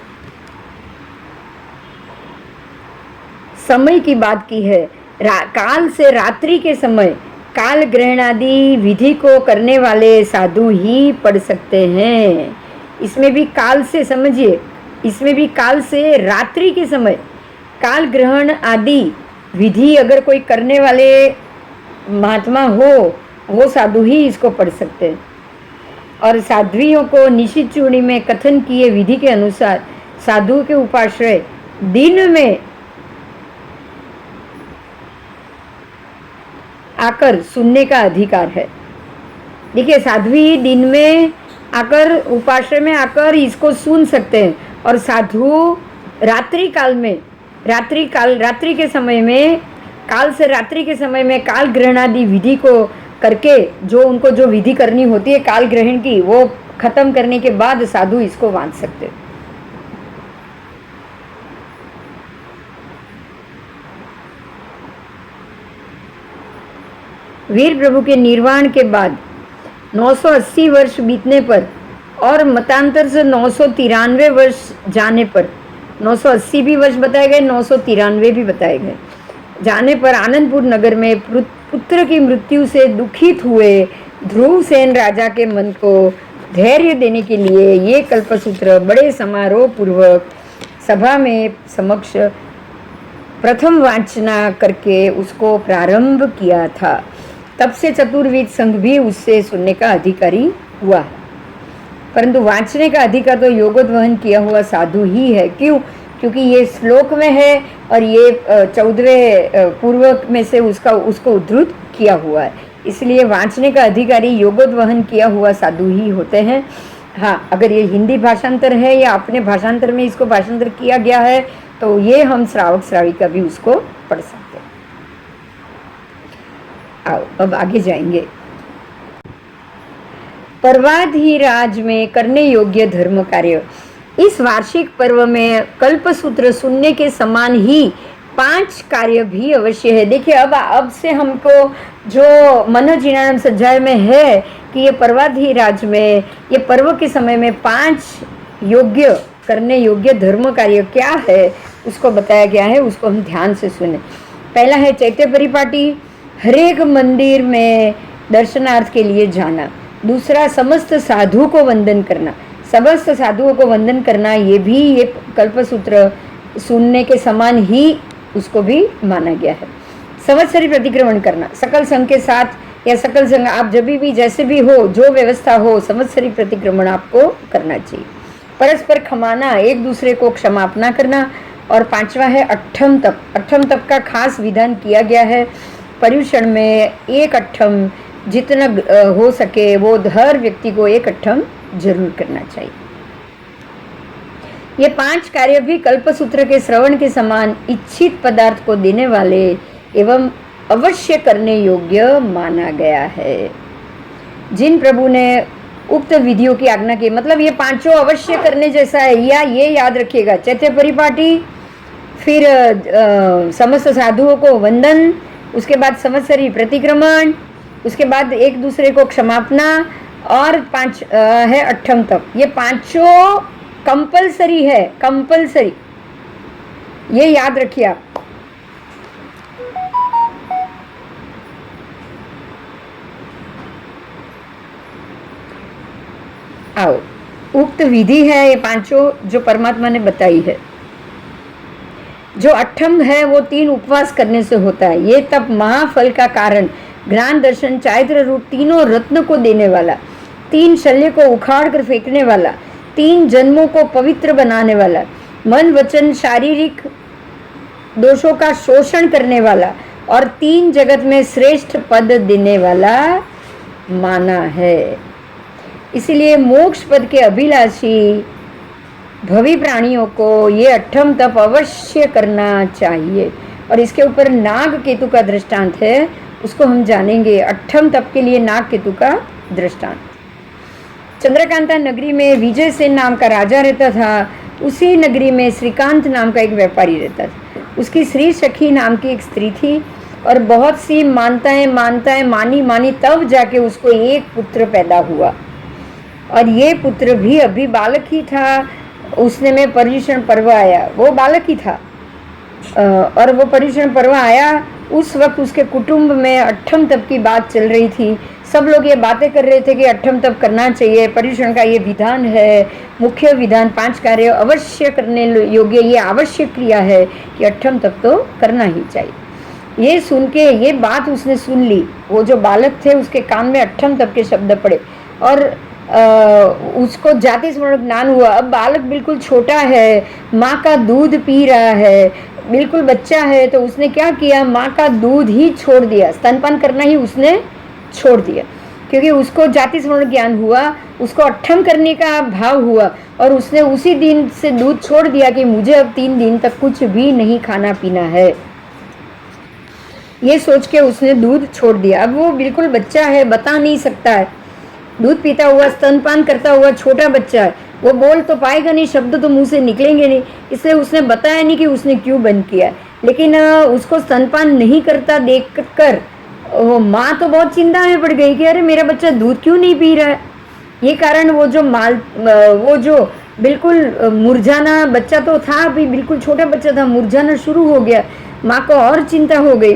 S1: समय की बात की है। काल से रात्रि के समय काल ग्रहण आदि विधि को करने वाले साधु ही पढ़ सकते हैं। इसमें भी काल से समझिए, इसमें भी काल से रात्रि के समय काल ग्रहण आदि विधि अगर कोई करने वाले महात्मा हो, वो साधु ही इसको पढ़ सकते हैं। और साध्वियों को निश्चित चूड़ी में कथन किए विधि के अनुसार साधु के उपाश्रय दिन में आकर सुनने का अधिकार है। देखिए, साध्वी दिन में आकर उपाश्रय में आकर इसको सुन सकते हैं, और साधु रात्रि काल में रात्रि के समय में काल से रात्रि के समय में काल ग्रहण आदि विधि को करके जो उनको जो विधि करनी होती है काल ग्रहण की, वो खत्म करने के बाद साधु इसको बांध सकते हैं। वीर प्रभु के निर्वाण के बाद 980 वर्ष बीतने पर और मतांतर से 993 वर्ष जाने पर, 980 भी वर्ष बताए गए, 993 भी बताए गए, जाने पर आनंदपुर नगर में पुत्र की मृत्यु से दुखित हुए ध्रुवसेन राजा के मन को धैर्य देने के लिए ये कल्पसूत्र बड़े समारोह पूर्वक सभा में समक्ष प्रथम वाचना करके उसको प्रारंभ किया था। तब से चतुर्वेद संघ भी उससे सुनने का अधिकारी हुआ है, परंतु वाचने का अधिकार तो योगोद्वहन किया हुआ साधु ही है। क्यों? क्योंकि ये श्लोक में है और ये 14वें पूर्व में से उसको उद्धृत किया हुआ है, इसलिए वाचने का अधिकारी योगोद्वहन किया हुआ साधु ही होते हैं। हाँ, अगर ये हिंदी भाषांतर है या अपने भाषांतर में इसको भाषांतर किया गया है तो ये हम श्रावक श्राविका भी उसको पढ़ सकते हैं। आओ अब आगे जाएंगे। पर्वाधिराज में करने योग्य धर्म कार्य। इस वार्षिक पर्व में कल्पसूत्र सुनने के समान ही 5 कार्य भी अवश्य है। देखिए, अब से हमको जो मनोजिनानम सज्जाय में है कि ये पर्वाधिराज में ये पर्व के समय में 5 योग्य करने योग्य धर्म कार्य क्या है उसको बताया गया है, उसको हम ध्यान से सुने। पहला है चैत्य परिपाटी, हरेक मंदिर में दर्शनार्थ के लिए जाना। दूसरा, समस्त साधु को वंदन करना, समस्त साधुओं को वंदन करना, ये भी ये कल्पसूत्र सुनने के समान ही उसको भी माना गया है। संवत्सरी प्रतिक्रमण करना, सकल संघ के साथ या सकल संघ आप जब भी जैसे भी हो, जो व्यवस्था हो, संवत्सरी प्रतिक्रमण आपको करना चाहिए। परस्पर क्षमाना, एक दूसरे को क्षमापना करना। और पांचवा है अट्ठम तप। अट्ठम तप का खास विधान किया गया है। पर्युषण में एक अट्ठम जितना हो सके वो हर व्यक्ति को एक अट्ठम जरूर करना चाहिए। ये 5 कार्य भी कल्पसूत्र के श्रवण के समान इच्छित पदार्थ को देने वाले एवं अवश्य करने योग्य माना गया है। जिन प्रभु ने उक्त विधियों की आज्ञा की, मतलब ये 5 अवश्य करने जैसा है, या ये याद रखिएगा, चैत्य परिपाटी, फिर समस्त साधुओं को वंदन, उसके बाद संवत्सरी प्रतिक्रमण, उसके बाद एक दूसरे को क्षमापना, और 5 है अट्ठम तप। ये 5 कंपलसरी है, कंपलसरी, ये याद रखिए आप। आओ, उक्त विधि है ये 5 जो परमात्मा ने बताई है। जो अट्ठम है वो 3 उपवास करने से होता है। ये तप महाफल का कारण, ज्ञान दर्शन चारित्र रूप तीनों रत्न को देने वाला, 3 शल्य को उखाड़ कर फेंकने वाला, 3 जन्मों को पवित्र बनाने वाला, मन वचन शारीरिक दोषों का शोषण करने वाला और 3 जगत में श्रेष्ठ पद देने वाला माना है। इसीलिए मोक्ष पद के अभिलाषी भवी प्राणियों को ये अट्ठम तप अवश्य करना चाहिए। और इसके ऊपर नाग केतु का दृष्टांत है, उसको हम जानेंगे। अट्ठम तप के लिए नाग केतु का दृष्टांत। चंद्रकांता नगरी में विजय सेन नाम का राजा रहता था। उसी नगरी में श्रीकांत नाम का एक व्यापारी रहता था। उसकी श्री सखी नाम की एक स्त्री थी और बहुत सी मानताएं मानी तब जाके उसको एक पुत्र पैदा हुआ। और ये पुत्र भी अभी बालक ही था। उसने में पर्युषण पर्व आया, वो बालक ही था। और वो पर्युषण पर्व आया उस वक्त उसके कुटुंब में अट्ठम तप की बात चल रही थी। सब लोग ये बातें कर रहे थे कि अट्ठम तप करना चाहिए, पर्युषण का ये विधान है, मुख्य विधान, 5 कार्य अवश्य करने योग्य, ये आवश्यक क्रिया है कि अट्ठम तप तो करना ही चाहिए। ये सुन के, ये बात उसने सुन ली। वो जो बालक थे उसके कान में अट्ठम तप के शब्द पड़े और उसको जाति स्मरण ज्ञान हुआ। अब बालक बिल्कुल छोटा है, माँ का दूध पी रहा है, बिल्कुल बच्चा है। तो उसने क्या किया, माँ का दूध ही छोड़ दिया, स्तनपान करना ही उसने छोड़ दिया, क्योंकि उसको जाति स्मरण ज्ञान हुआ, उसको अट्ठम करने का भाव हुआ और उसने उसी दिन से दूध छोड़ दिया कि मुझे अब 3 दिन तक कुछ भी नहीं खाना पीना है। ये सोच के उसने दूध छोड़ दिया। अब वो बिल्कुल बच्चा है, बता नहीं सकता है, दूध पीता हुआ, स्तनपान करता हुआ छोटा बच्चा है, वो बोल तो पाएगा नहीं, शब्द तो मुंह से निकलेंगे नहीं, इसलिए उसने बताया नहीं कि उसने क्यों बंद किया। लेकिन उसको स्तनपान नहीं करता देखकर वो माँ तो बहुत चिंता में पड़ गई कि अरे मेरा बच्चा दूध क्यों नहीं पी रहा है। ये कारण वो जो बिल्कुल मुरझाना, बच्चा तो था अभी, बिल्कुल छोटा बच्चा था, मुरझाना शुरू हो गया। माँ को और चिंता हो गई।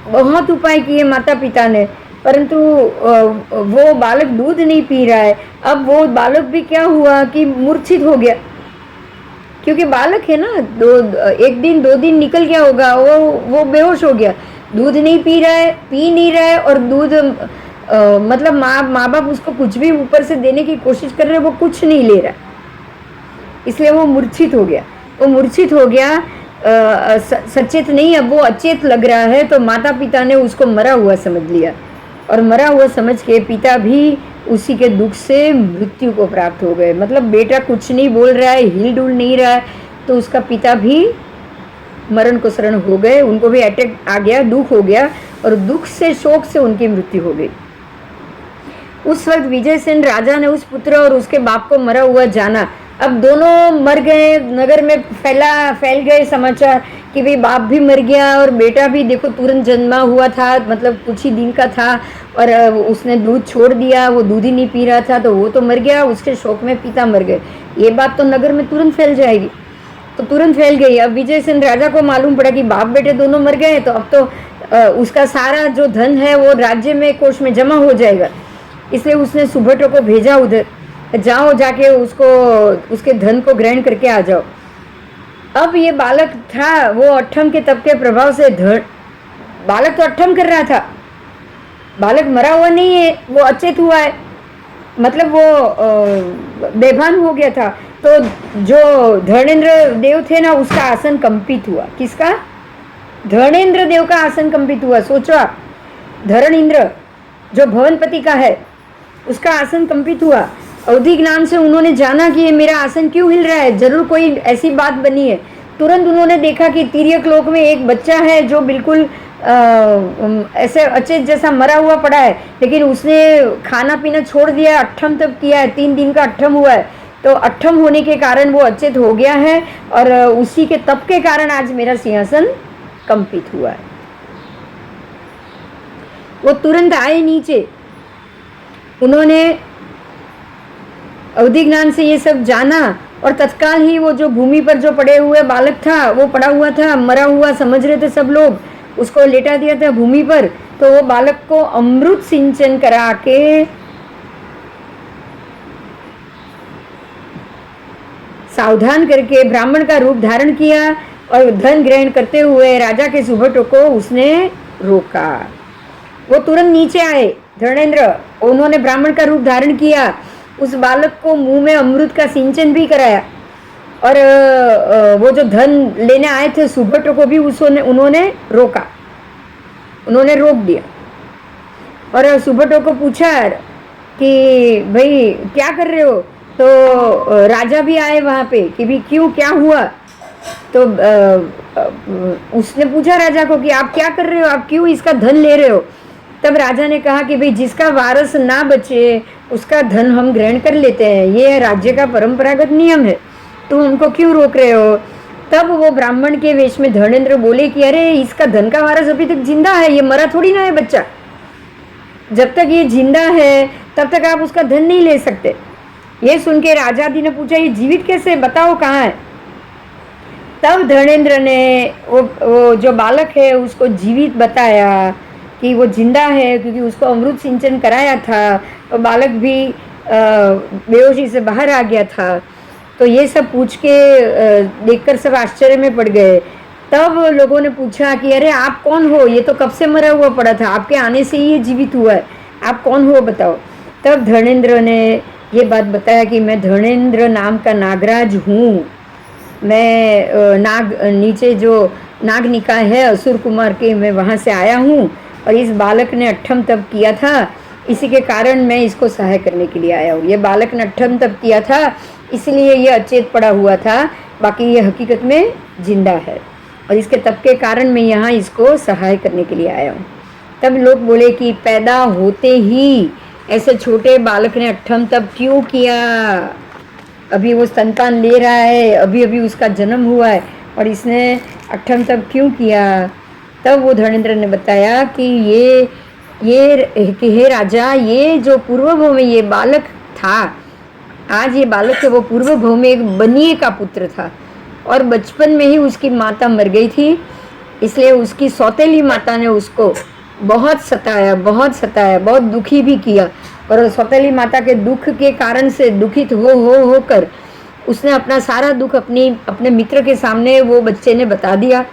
S1: बहुत उपाय किए माता पिता ने, परंतु वो बालक दूध नहीं पी रहा है। अब वो बालक भी क्या हुआ कि मूर्छित हो गया, क्योंकि बालक है ना, 1 दिन 2 दिन निकल गया होगा, वो बेहोश हो गया। दूध नहीं पी रहा है, पी नहीं रहा है, और दूध मतलब माँ बाप उसको कुछ भी ऊपर से देने की कोशिश कर रहे हैं, वो कुछ नहीं ले रहा, इसलिए वो मूर्छित हो गया। वो मूर्छित हो गया, सचेत नहीं, अब वो अचेत लग रहा है। तो माता पिता ने उसको मरा हुआ समझ लिया और मरा हुआ समझ के पिता भी उसी के दुख से मृत्यु को प्राप्त हो गए। मतलब बेटा कुछ नहीं बोल रहा है, हिल डुल नहीं रहा है, तो उसका पिता भी मरण को शरण हो गए। उनको भी अटैक आ गया, दुख हो गया और दुख से, शोक से उनकी मृत्यु हो गई। उस वक्त विजयसेन राजा ने उस पुत्र और उसके बाप को मरा हुआ जाना। अब दोनों मर गए, नगर में फैल गए समाचार कि भाई बाप भी मर गया और बेटा भी देखो तुरंत जन्मा हुआ था, मतलब कुछ ही दिन का था, और उसने दूध छोड़ दिया, वो दूध ही नहीं पी रहा था, तो वो तो मर गया। उसके शोक में पिता मर गए। ये बात तो नगर में तुरंत फैल जाएगी, तो तुरंत फैल गई। अब विजयसेन राजा को मालूम पड़ा कि बाप बेटे दोनों मर गए, तो अब तो उसका सारा जो धन है वो राज्य में, कोष में जमा हो जाएगा। इसलिए उसने सुभटो को भेजा उधर, जाओ जाके उसको, उसके धन को ग्रहण करके आ जाओ। अब ये बालक था, वो अट्ठम के तप के प्रभाव से बालक तो अट्ठम कर रहा था, बालक मरा हुआ नहीं है, वो अचेत हुआ है, मतलब वो बेभान हो गया था। तो जो धर्मेंद्र देव थे ना, उसका आसन कंपित हुआ। किसका? धर्मेंद्र देव का आसन कंपित हुआ। सोचो आप, धर्मेंद्र जो भवनपति का है, उसका आसन कंपित हुआ। अवधि ज्ञान से उन्होंने जाना कि ये मेरा आसन क्यों हिल रहा है, जरूर कोई ऐसी बात बनी है। तुरंत उन्होंने देखा कि तिर्यक लोक में एक बच्चा है जो बिल्कुल ऐसे अचेत जैसा मरा हुआ पड़ा है, लेकिन उसने खाना पीना छोड़ दिया, अट्ठम तप किया है, 3 दिन का अट्ठम हुआ है। तो अट्ठम होने के कारण वो अचेत हो गया है, और उसी के तप के कारण आज मेरा सिंहासन कंपित हुआ है। वो तुरंत आए नीचे, उन्होंने अवधि ज्ञान से ये सब जाना, और तत्काल ही वो जो भूमि पर जो पड़े हुए बालक था, वो पड़ा हुआ था, मरा हुआ समझ रहे थे सब लोग, उसको लेटा दिया था भूमि पर। तो वो बालक को अमृत सिंचन करा के सावधान करके ब्राह्मण का रूप धारण किया, और धन ग्रहण करते हुए राजा के सुभटो को उसने रोका। वो तुरंत नीचे आए धर्मेंद्र, उन्होंने ब्राह्मण का रूप धारण किया, उस बालक को मुंह में अमृत का सिंचन भी कराया, और वो जो धन लेने आए थे सुभटो को भी उन्होंने रोका, उन्होंने रोक दिया। और सुभटो को पूछा कि भाई क्या कर रहे हो? तो राजा भी आए वहाँ पे कि भी क्यों, क्या हुआ? तो उसने पूछा राजा को कि आप क्या कर रहे हो, आप क्यों इसका धन ले रहे हो? तब राजा ने कहा कि भाई जिसका वारस ना बचे उसका धन हम ग्रहण कर लेते हैं, ये राज्य का परंपरागत नियम है, तुम हमको क्यों रोक रहे हो? तब वो ब्राह्मण के वेश में धर्मेंद्र बोले कि अरे इसका धन का वारस अभी तक जिंदा है, ये मरा थोड़ी ना है बच्चा, जब तक ये जिंदा है तब तक आप उसका धन नहीं ले सकते। ये सुन के राजा जी ने पूछा ये जीवित कैसे, बताओ कहाँ है? तब धर्मेंद्र ने वो जो बालक है उसको जीवित बताया कि वो जिंदा है, क्योंकि उसको अमृत सिंचन कराया था, तो बालक भी बेहोशी से बाहर आ गया था। तो ये सब पूछ के देखकर सब आश्चर्य में पड़ गए। तब लोगों ने पूछा कि अरे आप कौन हो, ये तो कब से मरा हुआ पड़ा था, आपके आने से ही ये जीवित हुआ है, आप कौन हो बताओ? तब धर्मेंद्र ने ये बात बताया कि मैं धर्मेंद्र नाम का नागराज हूँ, मैं नाग नीचे जो नाग निकाय है असुर कुमार के, मैं वहाँ से आया हूँ, और इस बालक ने अट्ठम तप किया था, इसी के कारण मैं इसको सहाय करने के लिए आया हूँ। ये बालक ने अट्ठम तप किया था इसलिए ये अचेत पड़ा हुआ था, बाकी ये हकीकत में जिंदा है, और इसके तप के कारण मैं यहाँ इसको सहाय करने के लिए आया हूँ। तब लोग बोले कि पैदा होते ही ऐसे छोटे बालक ने अट्ठम तप क्यों किया? अभी वो स्तनपान ले रहा है, अभी अभी उसका जन्म हुआ है, और इसने अट्ठम तप क्यों किया? तब वो धर्मेंद्र ने बताया कि हे राजा, ये जो पूर्व भव में ये बालक था, आज ये बालक है, वो पूर्व भव में एक बनिए का पुत्र था, और बचपन में ही उसकी माता मर गई थी, इसलिए उसकी सौतेली माता ने उसको बहुत सताया, बहुत दुखी भी किया, और सौतेली माता के दुख के कारण से दुखित होकर उसने अपना सारा दुख अपने मित्र के सामने वो बच्चे ने बता दिया।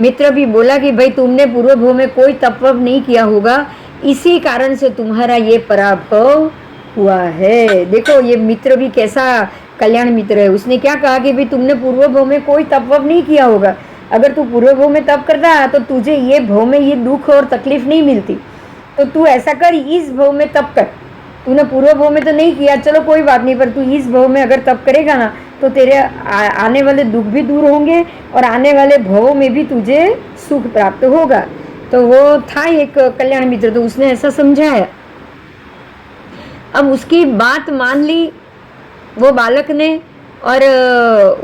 S1: मित्र भी बोला कि भाई तुमने पूर्व भव में कोई तपवप नहीं किया होगा, इसी कारण से तुम्हारा ये पराभव हुआ है। देखो ये मित्र भी कैसा कल्याण मित्र है, उसने क्या कहा कि भाई तुमने पूर्व भव में कोई तपवप नहीं किया होगा, अगर तू पूर्व भव में तप करता तो तुझे ये भव में ये दुख और तकलीफ नहीं मिलती, तो तू ऐसा कर, इस भव में तप कर। तूने पूर्व भव में तो नहीं किया, चलो कोई बात नहीं, पर तू इस भव में अगर तप करेगा ना तो तेरे आने वाले दुख भी दूर होंगे, और आने वाले भवों में भी तुझे सुख प्राप्त होगा। तो वो था एक कल्याण मित्र, तो उसने ऐसा समझाया। अब उसकी बात मान ली वो बालक ने, और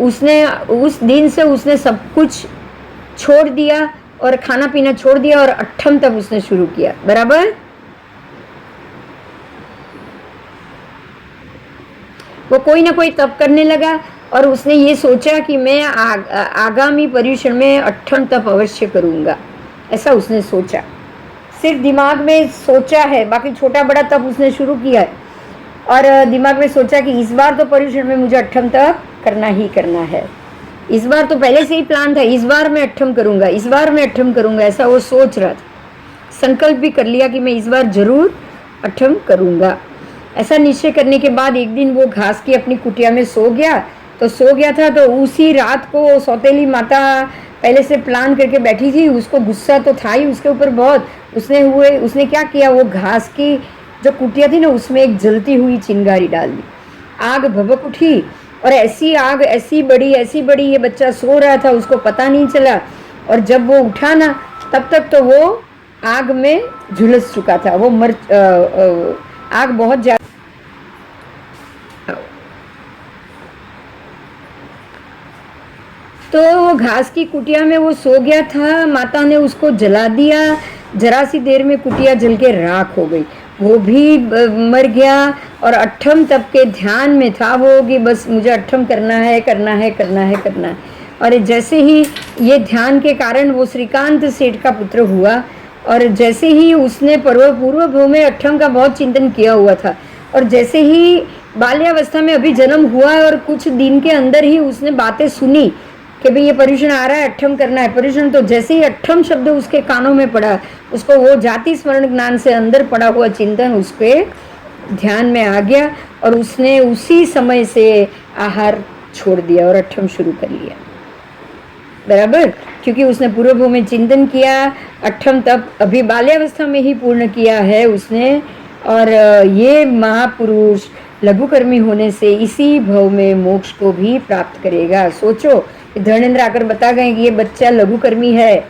S1: उसने उस दिन से उसने सब कुछ छोड़ दिया, और खाना पीना छोड़ दिया, और अट्ठम तप उसने शुरू किया। बराबर? वो कोई ना कोई तप करने लगा, और उसने ये सोचा कि मैं आगामी पर्युषण में अट्ठम तप अवश्य करूँगा, ऐसा उसने सोचा, सिर्फ दिमाग में सोचा है, बाकी छोटा बड़ा तप उसने शुरू किया है, और दिमाग में सोचा कि इस बार तो पर्युषण में मुझे अट्ठम तप करना ही करना है। इस बार तो पहले से ही प्लान था, इस बार मैं अट्ठम करूंगा, इस बार मैं अट्ठम करूंगा, ऐसा वो सोच रहा था। संकल्प भी कर लिया कि मैं इस बार जरूर अट्ठम करूंगा। ऐसा निश्चय करने के बाद एक दिन वो घास की अपनी कुटिया में सो गया। तो सो गया था तो उसी रात को सौतेली माता पहले से प्लान करके बैठी थी। उसको गुस्सा तो था ही उसके ऊपर बहुत। उसने क्या किया, वो घास की जो कुटिया थी ना उसमें एक जलती हुई चिंगारी डाल दी। आग भभक उठी और ऐसी आग, ऐसी बड़ी, ये बच्चा सो रहा था, उसको पता नहीं चला। और जब वो उठा ना तब तक तो वो आग में झुलस चुका था। वो आग बहुत ज्यादा। तो वो घास की कुटिया में वो सो गया था, माता ने उसको जला दिया। जरा सी देर में कुटिया जल के राख हो गई, वो भी मर गया। और अट्ठम तब के ध्यान में था वो कि बस मुझे अट्ठम करना है, करना है, करना है, करना है। और जैसे ही ये ध्यान के कारण वो श्रीकांत सेठ का पुत्र हुआ। और जैसे ही उसने पूर्व भव में अट्ठम का बहुत चिंतन किया हुआ था, और जैसे ही बाल्यावस्था में अभी जन्म हुआ और कुछ दिन के अंदर ही उसने बातें सुनी कि भाई ये पर्युषण आ रहा है, अट्ठम करना है पर्युषण। तो जैसे ही अट्ठम शब्द उसके कानों में पड़ा, उसको वो जाति स्मरण ज्ञान से अंदर पड़ा हुआ चिंतन उसके ध्यान में आ गया और उसने उसी समय से आहार छोड़ दिया और अट्ठम शुरू कर लिया। बराबर, क्योंकि उसने पूर्व में चिंतन किया। अट्ठम तब अभी बाल्यावस्था में ही पूर्ण किया है उसने। और ये महापुरुष लघुकर्मी होने से इसी भव में मोक्ष को भी प्राप्त करेगा। सोचो, धर्मेंद्र आकर बता गए कि ये बच्चा लघुकर्मी है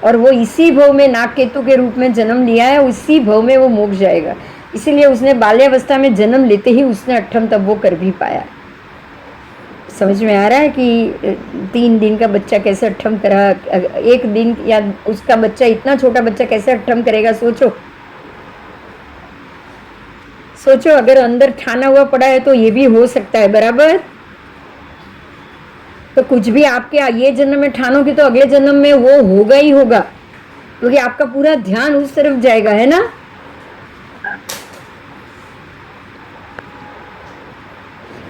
S1: और वो इसी भव में नागकेतु के रूप में जन्म लिया है, उसी भव में वो मोक्ष जाएगा। इसीलिए उसने बाल्यावस्था में जन्म लेते ही उसने अट्ठम तब वो कर भी पाया। समझ में आ रहा है कि 3 दिन का बच्चा कैसे अट्ठम करा, 1 दिन या उसका बच्चा, इतना छोटा बच्चा कैसे अट्ठम करेगा। सोचो अगर अंदर ठाना हुआ पड़ा है तो ये भी हो सकता है। बराबर, तो कुछ भी आपके ये जन्म में ठानोगे तो अगले जन्म में वो होगा ही होगा, क्योंकि आपका पूरा ध्यान उस तरफ जाएगा, है ना।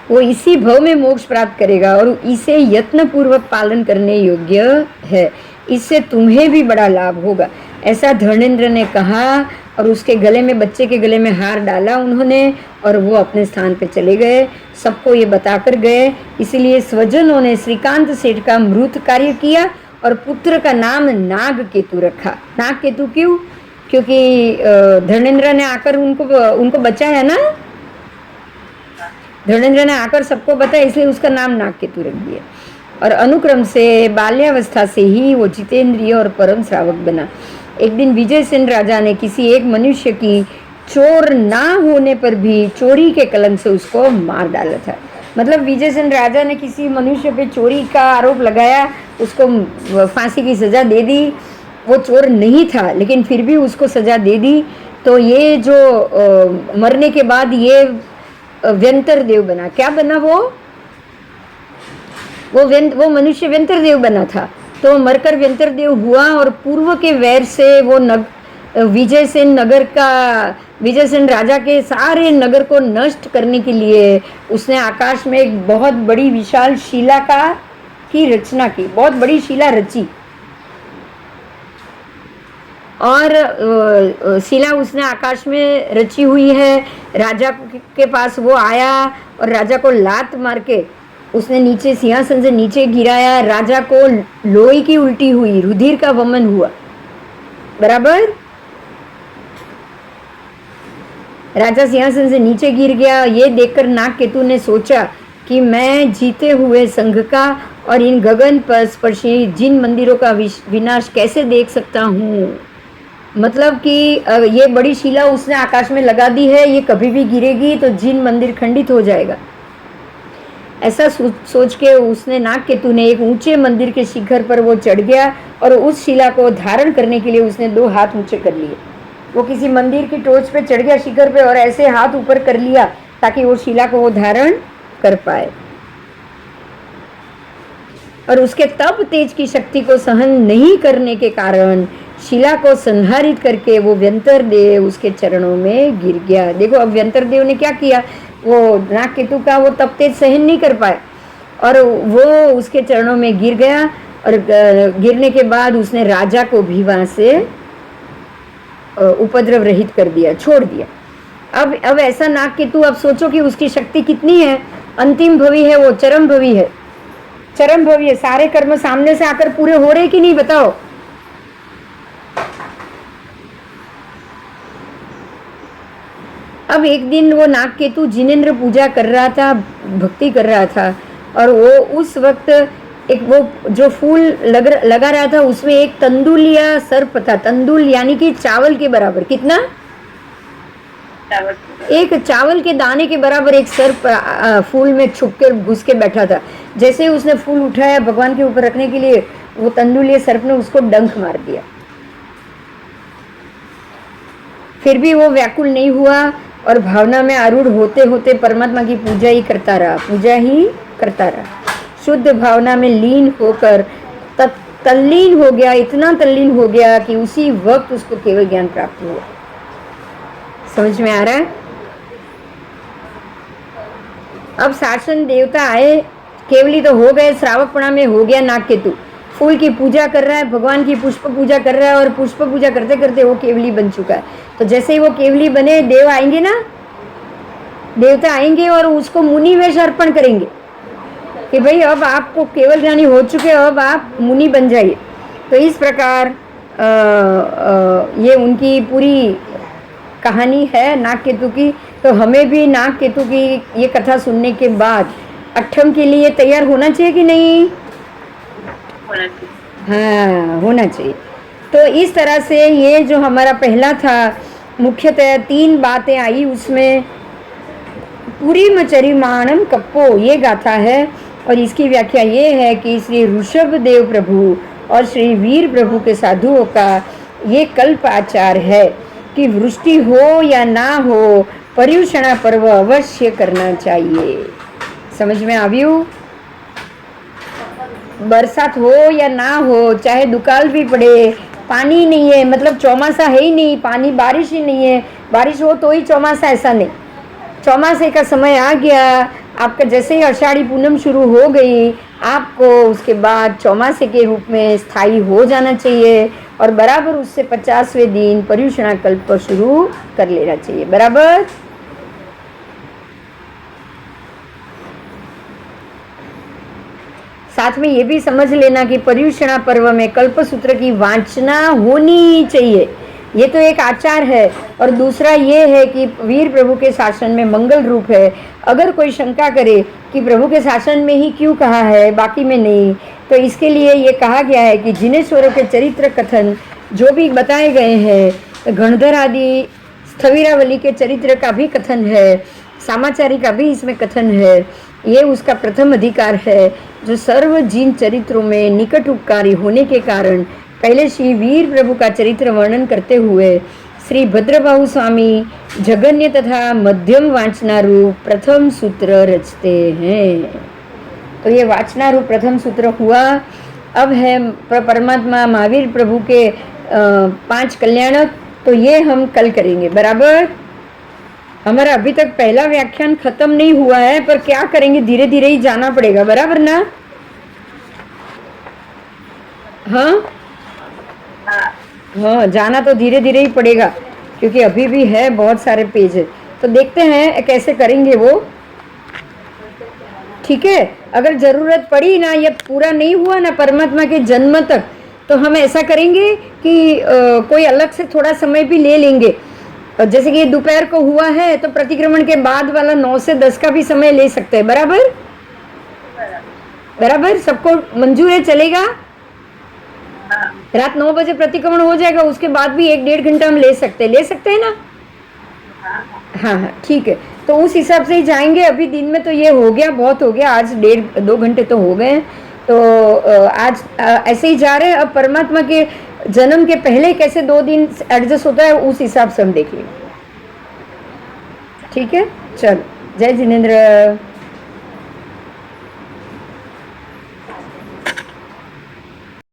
S1: वो इसी भव में मोक्ष प्राप्त करेगा और इसे यत्न पूर्वक पालन करने योग्य है। इससे तुम्हें भी बड़ा लाभ होगा, ऐसा धर्मेंद्र ने कहा। और उसके गले में, बच्चे के गले में हार डाला उन्होंने और वो अपने स्थान पे चले गए। सबको ये बताकर गए। इसीलिए स्वजनों ने श्रीकांत सेठ का मृत कार्य किया और पुत्र का नाम नागकेतु रखा। नागकेतु क्यों? क्योंकि धर्मेंद्र ने आकर उनको बचाया ना, धर्मेंद्र ने आकर सबको बताया, इसलिए उसका नाम नागकेतु रख दिया। और अनुक्रम से बाल्यावस्था से ही वो जितेंद्रिय और परम श्रावक बना। एक दिन विजयसेन राजा ने किसी एक मनुष्य की चोर ना होने पर भी चोरी के कलंक से उसको मार डाला था। मतलब विजयसेन राजा ने किसी मनुष्य पे चोरी का आरोप लगाया, उसको फांसी की सज़ा दे दी। वो चोर नहीं था लेकिन फिर भी उसको सज़ा दे दी। तो ये जो मरने के बाद ये व्यंतर देव बना। क्या बना? वो मनुष्य व्यंतर देव बना था। तो मरकर व्यंतर देव हुआ और पूर्व के वैर से वो विजयसेन राजा के सारे नगर को नष्ट करने के लिए उसने आकाश में एक बहुत बड़ी विशाल शिला की रचना की, बहुत बड़ी शिला रची। और शिला उसने आकाश में रची हुई है। राजा के पास वो आया और राजा को लात मार के उसने नीचे सिंहासन से नीचे गिराया। राजा को लोई की उल्टी हुई, रुधिर का वमन हुआ। बराबर, राजा सिंहासन से नीचे गिर गया। ये देखकर नागकेतु ने सोचा कि मैं जीते हुए संघ का और इन गगन पर स्पर्शी जिन मंदिरों का विनाश कैसे देख सकता हूँ। मतलब कि ये बड़ी शिला उसने आकाश में लगा दी है, ये कभी भी गिरेगी तो जिन मंदिर खंडित हो जाएगा। ऐसा सोच के उसने, नागकेतु ने एक ऊंचे मंदिर के शिखर पर वो चढ़ गया और उस शिला को धारण करने के लिए उसने 2 हाथ ऊंचे कर लिए। वो किसी मंदिर की टोच पे चढ़ गया शिखर पे और ऐसे हाथ ऊपर कर लिया ताकि वो शिला को वो धारण कर पाए। और उसके तप तेज की शक्ति को सहन नहीं करने के कारण शिला को संहारित करके वो व्यंतर देव उसके चरणों में गिर गया। देखो अब व्यंतर देव ने क्या किया, वो नागकेतु का वो तप तेज सहन नहीं कर पाए और वो उसके चरणों में गिर गया, और गिरने के बाद उसने राजा को भी वहाँ से उपद्रव रहित कर दिया, छोड़ दिया। अब ऐसा नागकेतु, अब सोचो कि उसकी शक्ति कितनी है, अंतिम भवी है वो, चरम भवी है, चरम भवी है। सारे कर्म सामने से आकर पूरे हो रहे कि नहीं, बताओ। अब एक दिन वो नागकेतु जिनेंद्र पूजा कर रहा था, भक्ति कर रहा था, और वो उस वक्त एक वो जो फूल लगा रहा था उसमें एक तंदुलिया सर्प था। तंदुल यानी कि चावल के बराबर, कितना, एक चावल के दाने के बराबर एक सर्प फूल में छुप कर घुस के बैठा था। जैसे ही उसने फूल उठाया भगवान के ऊपर रखने के लिए, वो तंदुलिया सर्प ने उसको डंक मार दिया। फिर भी वो व्याकुल नहीं हुआ और भावना में आरूढ़ होते होते परमात्मा की पूजा ही करता रहा, पूजा ही करता रहा। शुद्ध भावना में लीन होकर तल्लीन हो गया, इतना तल्लीन हो गया कि उसी वक्त उसको केवल ज्ञान प्राप्त हुआ। समझ में आ रहा है? अब शासन देवता आए, केवली तो हो गए, श्रावकपणा में हो गया नागकेतु, फूल की पूजा कर रहा है, भगवान की पुष्प पूजा कर रहा है, और पुष्प पूजा करते करते वो केवली बन चुका है। तो जैसे ही वो केवली बने, देव आएंगे ना, देवता आएंगे और उसको मुनि वेश अर्पण करेंगे कि भाई अब आपको केवल ज्ञानी हो चुके, अब आप मुनि बन जाइए। तो इस प्रकार ये उनकी पूरी कहानी है नागकेतु की। तो हमें भी नागकेतु की ये कथा सुनने के बाद अठम के लिए तैयार होना चाहिए कि नहीं? हाँ, होना चाहिए। तो इस तरह से ये जो हमारा पहला था, मुख्यतः 3 बातें आई उसमें। पूरी मचरिमाणम कप्पो ये गाथा है, और इसकी व्याख्या ये है कि श्री ऋषभ देव प्रभु और श्री वीर प्रभु के साधुओं का ये कल्प आचार है कि वृष्टि हो या ना हो, पर्युषणा पर्व अवश्य करना चाहिए। समझ में आवियो? बरसात हो या ना हो, चाहे दुकाल भी पड़े, पानी नहीं है, मतलब चौमासा है ही नहीं, पानी बारिश ही नहीं है, बारिश हो तो ही चौमासा, ऐसा नहीं। चौमासे का समय आ गया, आपका जैसे ही आषाढ़ी पूनम शुरू हो गई, आपको उसके बाद चौमासे के रूप में स्थायी हो जाना चाहिए, और बराबर उससे 50वें दिन पर्युषणा कल्प शुरू कर लेना चाहिए। बराबर? साथ में ये भी समझ लेना कि पर्युषणा पर्व में कल्प सूत्र की वाचना होनी चाहिए, ये तो एक आचार है। और दूसरा ये है कि वीर प्रभु के शासन में मंगल रूप है। अगर कोई शंका करे कि प्रभु के शासन में ही क्यों कहा है, बाकी में नहीं, तो इसके लिए ये कहा गया है कि जिनेश्वरों के चरित्र कथन जो भी बताए गए हैं, गणधर आदि स्थविरावली के चरित्र का भी कथन है, सामाचारी का भी इसमें कथन है। ये उसका प्रथम अधिकार है जो सर्व जिन चरित्रों में निकट उपकारी होने के कारण पहले श्री वीर प्रभु का चरित्र वर्णन करते हुए श्री भद्रबाहु स्वामी जगन्य तथा मध्यम वाचनारूप प्रथम सूत्र रचते हैं। तो ये वाचनारूप प्रथम सूत्र हुआ। अब है परमात्मा महावीर प्रभु के 5 कल्याणक, तो ये हम कल करेंगे। बराबर? हमारा अभी तक पहला व्याख्यान खत्म नहीं हुआ है, पर क्या करेंगे, धीरे धीरे ही जाना पड़ेगा। बराबर ना? हाँ हाँ, जाना तो धीरे धीरे ही पड़ेगा, क्योंकि अभी भी है बहुत सारे पेज है। तो देखते हैं कैसे करेंगे वो। ठीक है? अगर जरूरत पड़ी ना, ये पूरा नहीं हुआ ना परमात्मा के जन्म तक, तो हम ऐसा करेंगे कि कोई अलग से थोड़ा समय भी ले लेंगे। जैसे कि दोपहर को हुआ है, तो प्रतिक्रमण के बाद वाला 9 से 10 का भी समय ले सकते हैं। बराबर? बराबर? सबको मंजूर है? चलेगा? रात 9 बजे प्रतिक्रमण हो जाएगा, उसके बाद भी 1-1.5 घंटा हम ले सकते हैं ना? हाँ हाँ, ठीक है। तो उस हिसाब से ही जाएंगे। अभी दिन में तो ये हो गया, बहुत हो गया, आज 1.5-2 घंटे तो हो गए। तो आज ऐसे ही जा रहे हैं। अब परमात्मा के जन्म के पहले कैसे 2 दिन एडजस्ट होता है, उस हिसाब से हम देख लेंगे। ठीक है? चलो, जय जिनेंद्र।